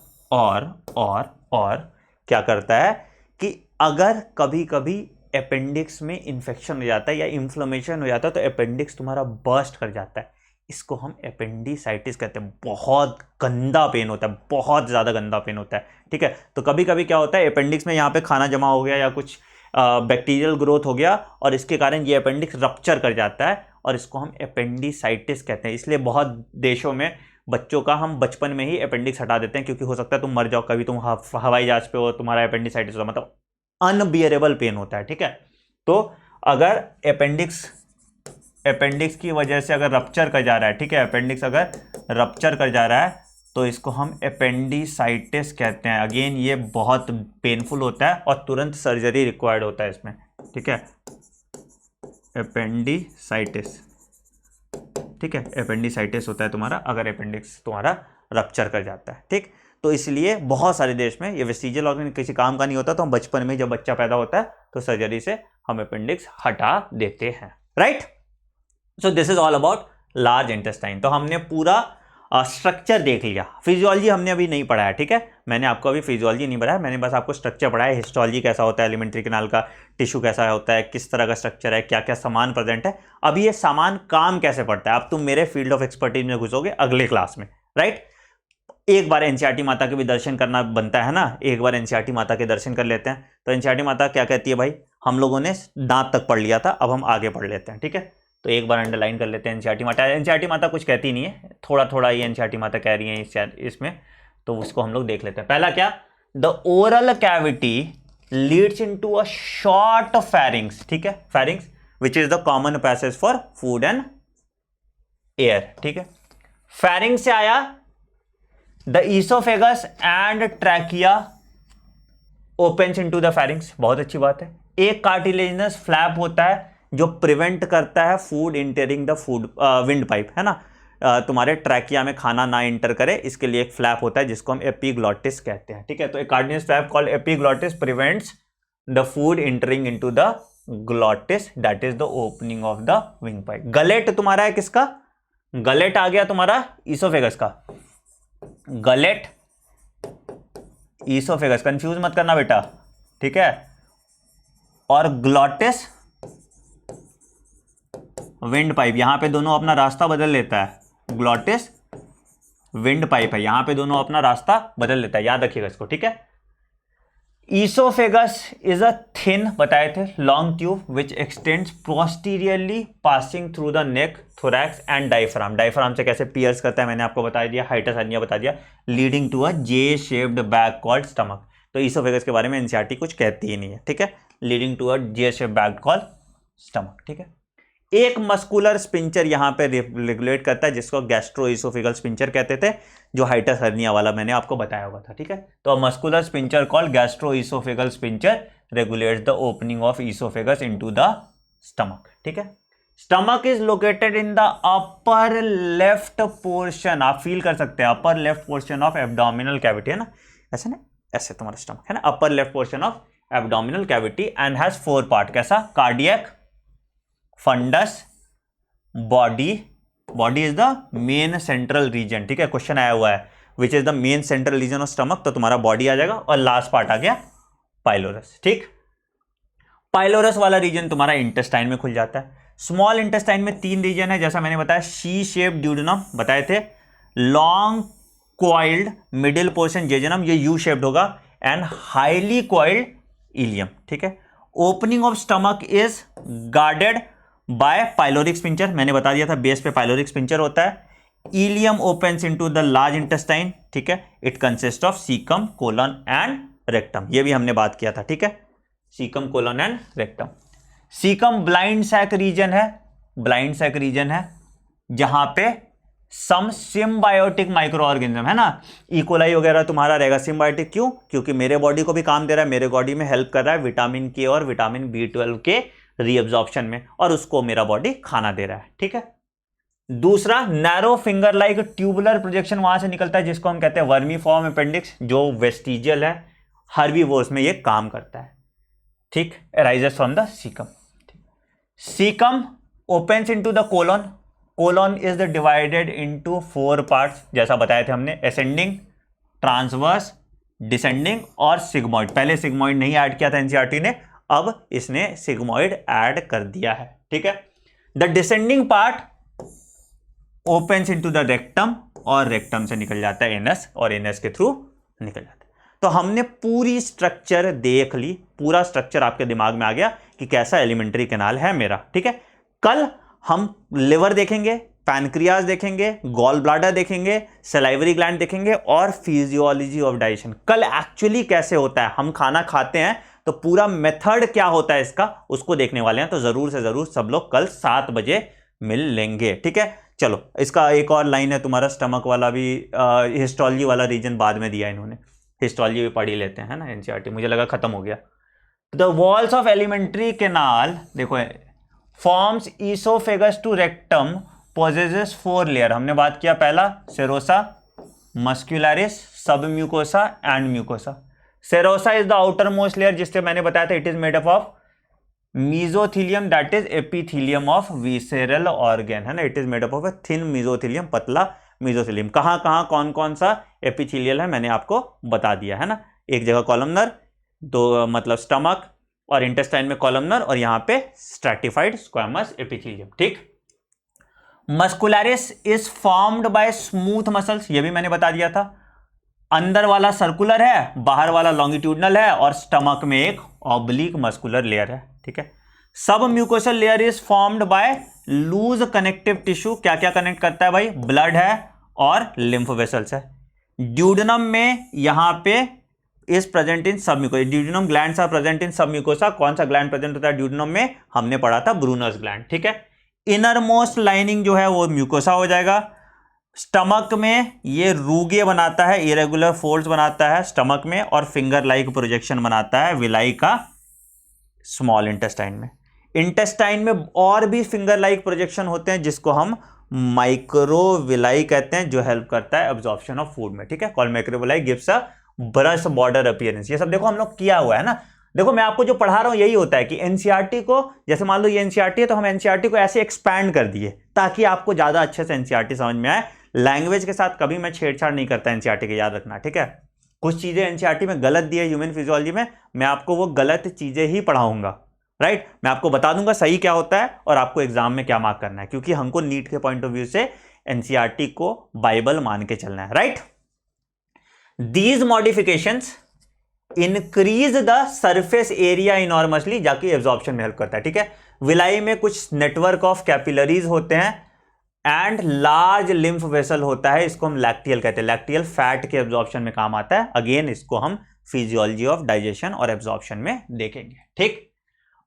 क्या करता है कि अगर कभी कभी अपेंडिक्स में इन्फेक्शन हो जाता है या इन्फ्लेमेशन हो जाता है तो अपेंडिक्स तुम्हारा बर्स्ट कर जाता है, इसको हम अपेंडिसाइटिस कहते हैं। बहुत गंदा पेन होता है, बहुत ज़्यादा गंदा पेन होता है, ठीक है। तो कभी कभी क्या होता है, अपेंडिक्स में यहाँ पे खाना जमा हो गया या कुछ बैक्टीरियल ग्रोथ हो गया और इसके कारण ये अपेंडिक्स रप्चर कर जाता है और इसको हम अपेंडिसाइटिस कहते हैं। इसलिए बहुत देशों में बच्चों का हम बचपन में ही अपेंडिक्स हटा देते हैं क्योंकि हो सकता है तुम मर जाओ, कभी तुम हवाई जहाज पे हो, तुम्हारा अपेंडिसाइटिस होता, मतलब अनबियरेबल पेन होता है, ठीक है। तो अगर अपेंडिक्स की वजह से अगर रप्चर कर जा रहा है, ठीक है, अपेंडिक्स अगर रप्चर कर जा रहा है तो इसको हम अपेंडिसाइटिस कहते हैं। अगेन ये बहुत पेनफुल होता है और तुरंत सर्जरी रिक्वायर्ड होता है इसमें, ठीक है। अपेंडिसाइटिस, ठीक है, अपेंडिसाइटिस होता है तुम्हारा अगर अपेंडिक्स तुम्हारा रप्चर कर जाता है, ठीक। तो इसलिए बहुत सारे देश में ये वेस्टिजियल ऑर्गन किसी काम का नहीं होता, तो हम बचपन में जब बच्चा पैदा होता है तो सर्जरी से हम अपेंडिक्स हटा देते हैं, right. So this is all about large intestine. तो हमने पूरा स्ट्रक्चर देख लिया। फिजियोलॉजी हमने अभी नहीं पढ़ाया, ठीक है, मैंने आपको अभी फिजियोलॉजी नहीं पढ़ाया, मैंने बस आपको स्ट्रक्चर पढ़ाया। हिस्टोलॉजी कैसा होता है, एलिमेंट्री कैनाल का टिश्यू कैसा होता है, किस तरह का स्ट्रक्चर है, क्या क्या सामान प्रेजेंट है। अभी ये सामान काम कैसे पड़ता है अब तुम मेरे फील्ड ऑफ एक्सपर्टीज में घुसोगे अगले क्लास में, राइट। एक बार एनसीईआरटी माता के भी दर्शन करना बनता है ना, एक बार एनसीईआरटी माता के दर्शन कर लेते हैं। तो एनसीईआरटी माता क्या कहती है भाई, हम लोगों ने दांत तक पढ़ लिया था, अब हम आगे पढ़ लेते हैं, ठीक है। तो एक बार अंडरलाइन कर लेते हैं एनसीईआरटी माता। एनसीईआरटी माता कुछ कहती नहीं है, थोड़ा थोड़ा ये एनसीईआरटी माता कह रही है इसमें, तो उसको हम लोग देख लेते हैं। पहला क्या, the oral cavity Leeds into a short pharynx, ठीक है, pharynx which is the common passage for food and air, ठीक है। फेरिंग्स से आया the oesophagus and trachea opens into the pharynx, बहुत अच्छी बात है। एक कार्टिलेजिनस फ्लैप होता है जो प्रिवेंट करता है food entering the food windpipe, है ना, तुम्हारे ट्रैकिया में खाना ना इंटर करे, इसके लिए एक फ्लैप होता है जिसको हम एपिग्लॉटिस कहते हैं, ठीक है। तो एक cartilaginous flap called epiglottis prevents the food entering into the glottis, that is the opening of the windpipe. Gullet तुम्हारा है किसका, गलेट आ गया तुम्हारा ईसोफेगस का, गलेट ईसोफेगस, कंफ्यूज मत करना बेटा, ठीक है। और ग्लॉटिस विंड पाइप, यहां पे दोनों अपना रास्ता बदल लेता है, ग्लॉटिस विंड पाइप है, यहां पे दोनों अपना रास्ता बदल लेता है, याद रखिएगा इसको, ठीक है। ईसोफेगस इज अ थिन, बताए थे, long tube which x tends posteriorly passing through the neck, thorax and diaphragm. Diaphragm से कैसे पियर्स करता है मैंने आपको बता दिया, हाइटस हर्निया बता दिया, leading to a J shaped bag called stomach. तो ईसोफेगस के बारे में एनसीईआरटी कुछ कहती ही नहीं है, ठीक है, leading to a J shaped bag called stomach, ठीक है। एक मस्कुलर स्पिंचर यहां पे रेगुलेट करता है जिसको गैस्ट्रोइसोफेगल स्पिंचर कहते थे, जो हाइटस हर्निया वाला मैंने आपको बताया हुआ था, ठीक है। तो muscular sphincter called gastroesophageal sphincter regulates the opening of oesophagus into the stomach, ठीक है। Stomach is located in the upper left portion, आप फील कर सकते हैं, upper left portion of abdominal cavity, है ना, ऐसे ना, ऐसे तुम्हारा स्टमक है ना, upper left portion of abdominal cavity and has 4 part, कैसा, cardiac, fundus, body, body is the main central region, ठीक है, क्वेश्चन आया हुआ है which is the main central reason of stomach, तो तुम्हारा बॉडी आ जाएगा, और लास्ट पार्ट आ गया पाइलोरस, ठीक। पाइलोरस वाला रीजन तुम्हारा इंटेस्टाइन में खुल जाता है। स्मॉल इंटेस्टाइन में 3 रीजन है, जैसा मैंने बताया, सी शेप ड्यूडेनम बताए थे, लॉन्ग कॉइल्ड मिडिल पोर्शन जेजनम, ये यू शेप्ड होगा, एंड हाईली कॉइल्ड इलियम, ठीक है। Opening of stomach is guarded by pyloric sphincter, मैंने बता दिया था बेस पे पाइलोरिक स्पिंचर होता है। Ileum opens into the large intestine, ठीक है, it consist of caecum, colon and rectum, ये भी हमने बात किया था, ठीक है, caecum, colon and rectum. Caecum blind sac region है, ब्लाइंड सैक रीजन है जहां पे सम सिम्बायोटिक माइक्रो ऑर्गेनिज्म है ना, इकोलाई वगैरह तुम्हारा रहेगा सिम्बायोटिक, क्यों, क्योंकि मेरे बॉडी को भी काम दे रहा है, मेरे बॉडी में हेल्प कर रहा है विटामिन के और विटामिन B12 के रीअब्जॉर्प्शन में, और उसको मेरा बॉडी खाना दे रहा है, ठीक है। दूसरा, narrow finger like tubular projection वहां से निकलता है जिसको हम कहते हैं वर्मीफॉर्म अपेंडिक्स, जो वेस्टिजियल है, हर्बीवोर्स में ये काम करता है, ठीक, arises from the caecum. Caecum opens into the colon, colon is the divided into 4 parts, जैसा बताए थे हमने, असेंडिंग, ट्रांसवर्स, डिसेंडिंग और सिग्मोइड। पहले सिग्मोइड नहीं ऐड किया था एनसीईआरटी ने, अब इसने सिग्मोइड ऐड कर दिया है, ठीक है। The descending part opens into the rectum, और रेक्टम से निकल जाता है एनस, और एनस के थ्रू निकल जाता है। तो हमने पूरी स्ट्रक्चर देख ली, पूरा स्ट्रक्चर आपके दिमाग में आ गया कि कैसा एलिमेंट्री कैनाल है मेरा, ठीक है। कल हम लिवर देखेंगे, पैनक्रियाज देखेंगे, गॉल ब्लाडर देखेंगे, सलाइवरी ग्लैंड देखेंगे, और फिजियोलॉजी ऑफ डाइजेशन, कल एक्चुअली कैसे होता है, हम खाना खाते हैं तो पूरा मेथड क्या होता है इसका, उसको देखने वाले हैं। तो जरूर से जरूर सब लोग कल 7 बजे मिल लेंगे, ठीक है। चलो, इसका एक और लाइन है तुम्हारा, स्टमक वाला भी, हिस्टोलॉजी वाला रीजन बाद में दिया इन्होंने, हिस्टोलॉजी भी पढ़ ही लेते हैं, है ना, एनसीईआरटी, मुझे लगा खत्म हो गया। The walls of alimentary canal देखो, forms oesophagus to rectum, possesses 4 layer, हमने बात किया, पहला serosa, muscularis, submucosa and mucosa. Serosa is the outer most layer, जिससे मैंने बताया था it is made up of mesothelium, that is epithelium of visceral organ, है ना, it is made up of a thin mesothelium, पतला mesothelium. कहां कहां कौन कौन सा एपिथीलियल है मैंने आपको बता दिया, है ना, एक जगह कॉलमनर, दो मतलब स्टमक, और इंटेस्टाइन में कॉलमनर, और यहां पे स्ट्रैटिफाइड स्क्वैमस एपिथीलियम, ठीक। Muscularis is formed bye smooth muscles, ये भी मैंने बता दिया था, अंदर वाला सर्कुलर है, बाहर वाला लॉन्गिट्यूडनल है, और स्टमक में एक ऑब्लिक मस्कुलर लेयर है, ठीक है। Sub mucosal layer is formed by loose connective tissue, क्या क्या कनेक्ट करता है भाई, ब्लड है और लिम्फ वेसल्स है। ड्यूडेनम में यहां पे is present in sub mucosa, duodenum glands are present in sub mucosa. कौन सा ग्लैंड प्रेजेंट होता है ड्यूडेनम में, हमने पढ़ा था ब्रूनर्स ग्लैंड, ठीक है। इनर मोस्ट लाइनिंग जो है वो म्यूकोसा हो जाएगा। स्टमक में ये रूगे बनाता है, इरेगुलर फोल्ड्स बनाता है स्टमक में, और फिंगर लाइक प्रोजेक्शन बनाता है विलाई का स्मॉल इंटेस्टाइन में। इंटेस्टाइन में और भी फिंगर लाइक प्रोजेक्शन होते हैं जिसको हम माइक्रोविलाई कहते हैं, जो हेल्प करता है एब्जॉर्प्शन ऑफ फूड में, ठीक है। Call microvilli gives a brush border appearance. ये सब देखो हम लोग किया हुआ है ना। देखो मैं आपको जो पढ़ा रहा हूं यही होता है कि एनसीईआरटी को, जैसे मान लो ये एनसीईआरटी है तो हम एनसीईआरटी को ऐसे एक्सपैंड कर दिए ताकि आपको ज्यादा अच्छे से एनसीईआरटी समझ में आए। लैंग्वेज के साथ कभी मैं छेड़छाड़ नहीं करता एनसीईआरटी के, याद रखना, ठीक है। कुछ चीजें एनसीईआरटी में गलत दी है ह्यूमन फिजियोलॉजी में, मैं आपको वो गलत चीजें ही पढ़ाऊंगा, राइट। मैं आपको बता दूंगा सही क्या होता है और आपको एग्जाम में क्या मार्क करना है, क्योंकि हमको नीट के पॉइंट ऑफ व्यू से एनसीईआरटी को बाइबल मान के चलना है, right. These modifications increase the surface area enormously, जाके एब्जॉर्प्शन में हेल्प करता है, ठीक है। विलाई में कुछ नेटवर्क ऑफ कैपिलरीज होते हैं एंड लार्ज लिम्फ वेसल होता है, इसको हम लैक्टियल कहते हैं। लैक्टियल फैट के एब्जॉर्प्शन में काम आता है। अगेन इसको हम फिजियोलॉजी ऑफ डाइजेशन और एब्जॉर्प्शन में देखेंगे, ठीक।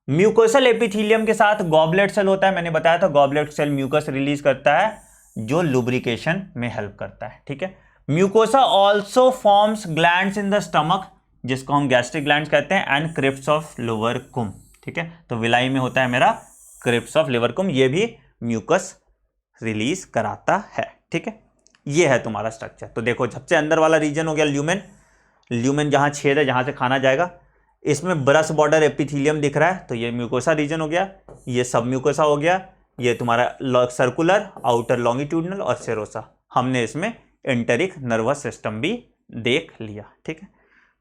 म्यूकोसल एपिथेलियम के साथ गॉबलेट सेल होता है, मैंने बताया था गॉबलेट सेल म्यूकस रिलीज करता है जो लुब्रिकेशन में हेल्प करता है, ठीक है। Mucosa also forms glands in the stomach, जिसको हम गैस्ट्रिक ग्लैंड्स कहते हैं, एंड क्रिप्स ऑफ लिवरकुम, ठीक है। तो विलाई में होता है मेरा क्रिप्स ऑफ लिवरकुम, ये भी म्यूकस रिलीज कराता है, ठीक है। ये है तुम्हारा स्ट्रक्चर। तो देखो सबसे अंदर वाला रीजन हो गया ल्यूमेन, ल्यूमेन जहां छेद है जहां से खाना जाएगा, इसमें ब्रश बॉर्डर एपिथेलियम दिख रहा है, तो ये म्यूकोसा रीजन हो गया। ये सब म्यूकोसा हो गया, ये तुम्हारा सर्कुलर, आउटर लॉन्गिट्यूडनल और सेरोसा। हमने इसमें एंटेरिक नर्वस सिस्टम भी देख लिया, ठीक है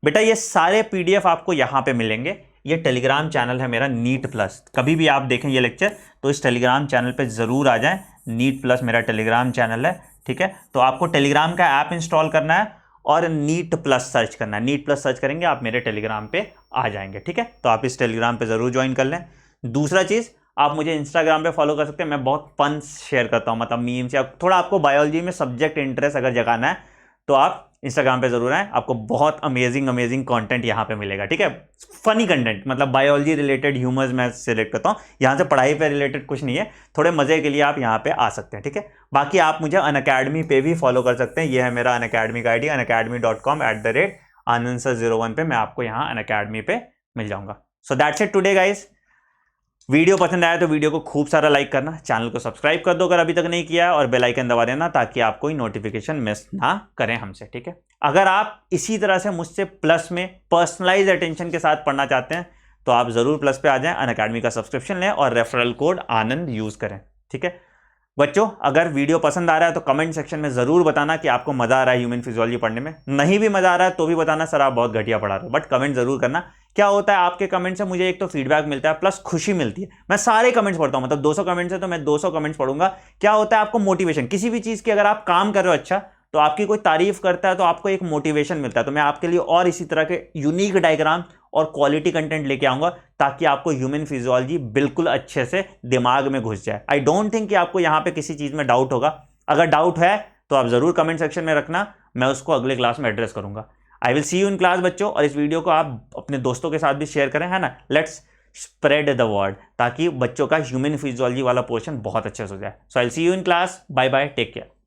बेटा। ये सारे पीडीएफ आपको यहाँ पे मिलेंगे। ये टेलीग्राम चैनल है मेरा नीट प्लस। कभी भी आप देखें ये लेक्चर तो इस टेलीग्राम चैनल पे ज़रूर आ जाएं। नीट प्लस मेरा टेलीग्राम चैनल है, ठीक है। तो आपको टेलीग्राम का ऐप इंस्टॉल करना है और नीट प्लस सर्च करना है। नीट प्लस सर्च करेंगे आप मेरे टेलीग्राम पे आ जाएंगे, ठीक है। तो आप इस टेलीग्राम पे ज़रूर ज्वाइन कर लें। दूसरा चीज़, आप मुझे इंस्टाग्राम पे फॉलो कर सकते हैं। मैं बहुत फन शेयर करता हूँ, मतलब मीम्स या थोड़ा आपको बायोलॉजी में सब्जेक्ट इंटरेस्ट अगर जगाना है तो आप इंस्टाग्राम पे जरूर आए। आपको बहुत अमेजिंग कंटेंट यहाँ पे मिलेगा, ठीक है। फनी कंटेंट, मतलब बायोलॉजी रिलेटेड ह्यूमर्स मैं सिलेक्ट करता हूँ। यहाँ से पढ़ाई पे रिलेटेड कुछ नहीं है, थोड़े मजे के लिए आप यहाँ पे आ सकते हैं, ठीक है। बाकी आप मुझे अनअकैडमी पे भी फॉलो कर सकते हैं। ये है मेरा अनअकैडमी का आईडी, unacademy.com@anandsir01 पे मैं आपको यहाँ अनअकैडमी पे मिल जाऊंगा। So that's it today guys. Video पसंद आया तो वीडियो को खूब सारा लाइक करना, चैनल को सब्सक्राइब कर दो अगर अभी तक नहीं किया है, और बेल आइकन दबा देना ताकि आप कोई नोटिफिकेशन मिस ना करें हमसे, ठीक है। अगर आप इसी तरह से मुझसे प्लस में पर्सनलाइज अटेंशन के साथ पढ़ना चाहते हैं तो आप जरूर प्लस पे आ जाएं, अनअकैडमी का सब्सक्रिप्शन लें और रेफरल कोड आनंद यूज करें, ठीक है। बच्चों अगर वीडियो पसंद आ रहा है तो कमेंट सेक्शन में जरूर बताना कि आपको मजा आ रहा है ह्यूमन फिजियोलॉजी पढ़ने में। नहीं भी मजा आ रहा है तो भी बताना सर आप बहुत घटिया पढ़ा रहे हो, बट कमेंट जरूर करना। क्या होता है आपके कमेंट से मुझे एक तो फीडबैक मिलता है प्लस खुशी मिलती है। मैं सारे कमेंट्स पढ़ता हूं, मतलब 200 कमेंट्स है तो मैं 200 कमेंट्स पढ़ूंगा। क्या होता है आपको मोटिवेशन, किसी भी चीज की अगर आप काम कर रहे हो अच्छा तो आपकी कोई तारीफ करता है तो आपको एक मोटिवेशन मिलता है। तो मैं आपके लिए और इसी तरह के यूनिक डायग्राम और क्वालिटी कंटेंट लेके आऊंगा ताकि आपको ह्यूमन फिजियोलॉजी बिल्कुल अच्छे से दिमाग में घुस जाए। आई डोंट थिंक कि आपको यहाँ पे किसी चीज में डाउट होगा। अगर डाउट है तो आप जरूर कमेंट सेक्शन में रखना, मैं उसको अगले क्लास में एड्रेस करूंगा। आई will see you in class बच्चों, और इस वीडियो को आप अपने दोस्तों के साथ भी शेयर करें, है ना। लेट्स स्प्रेड द वर्ड ताकि बच्चों का ह्यूमन फिजियोलॉजी वाला पोर्शन बहुत अच्छे से हो जाए। So I will see you in class. Bye bye, take care.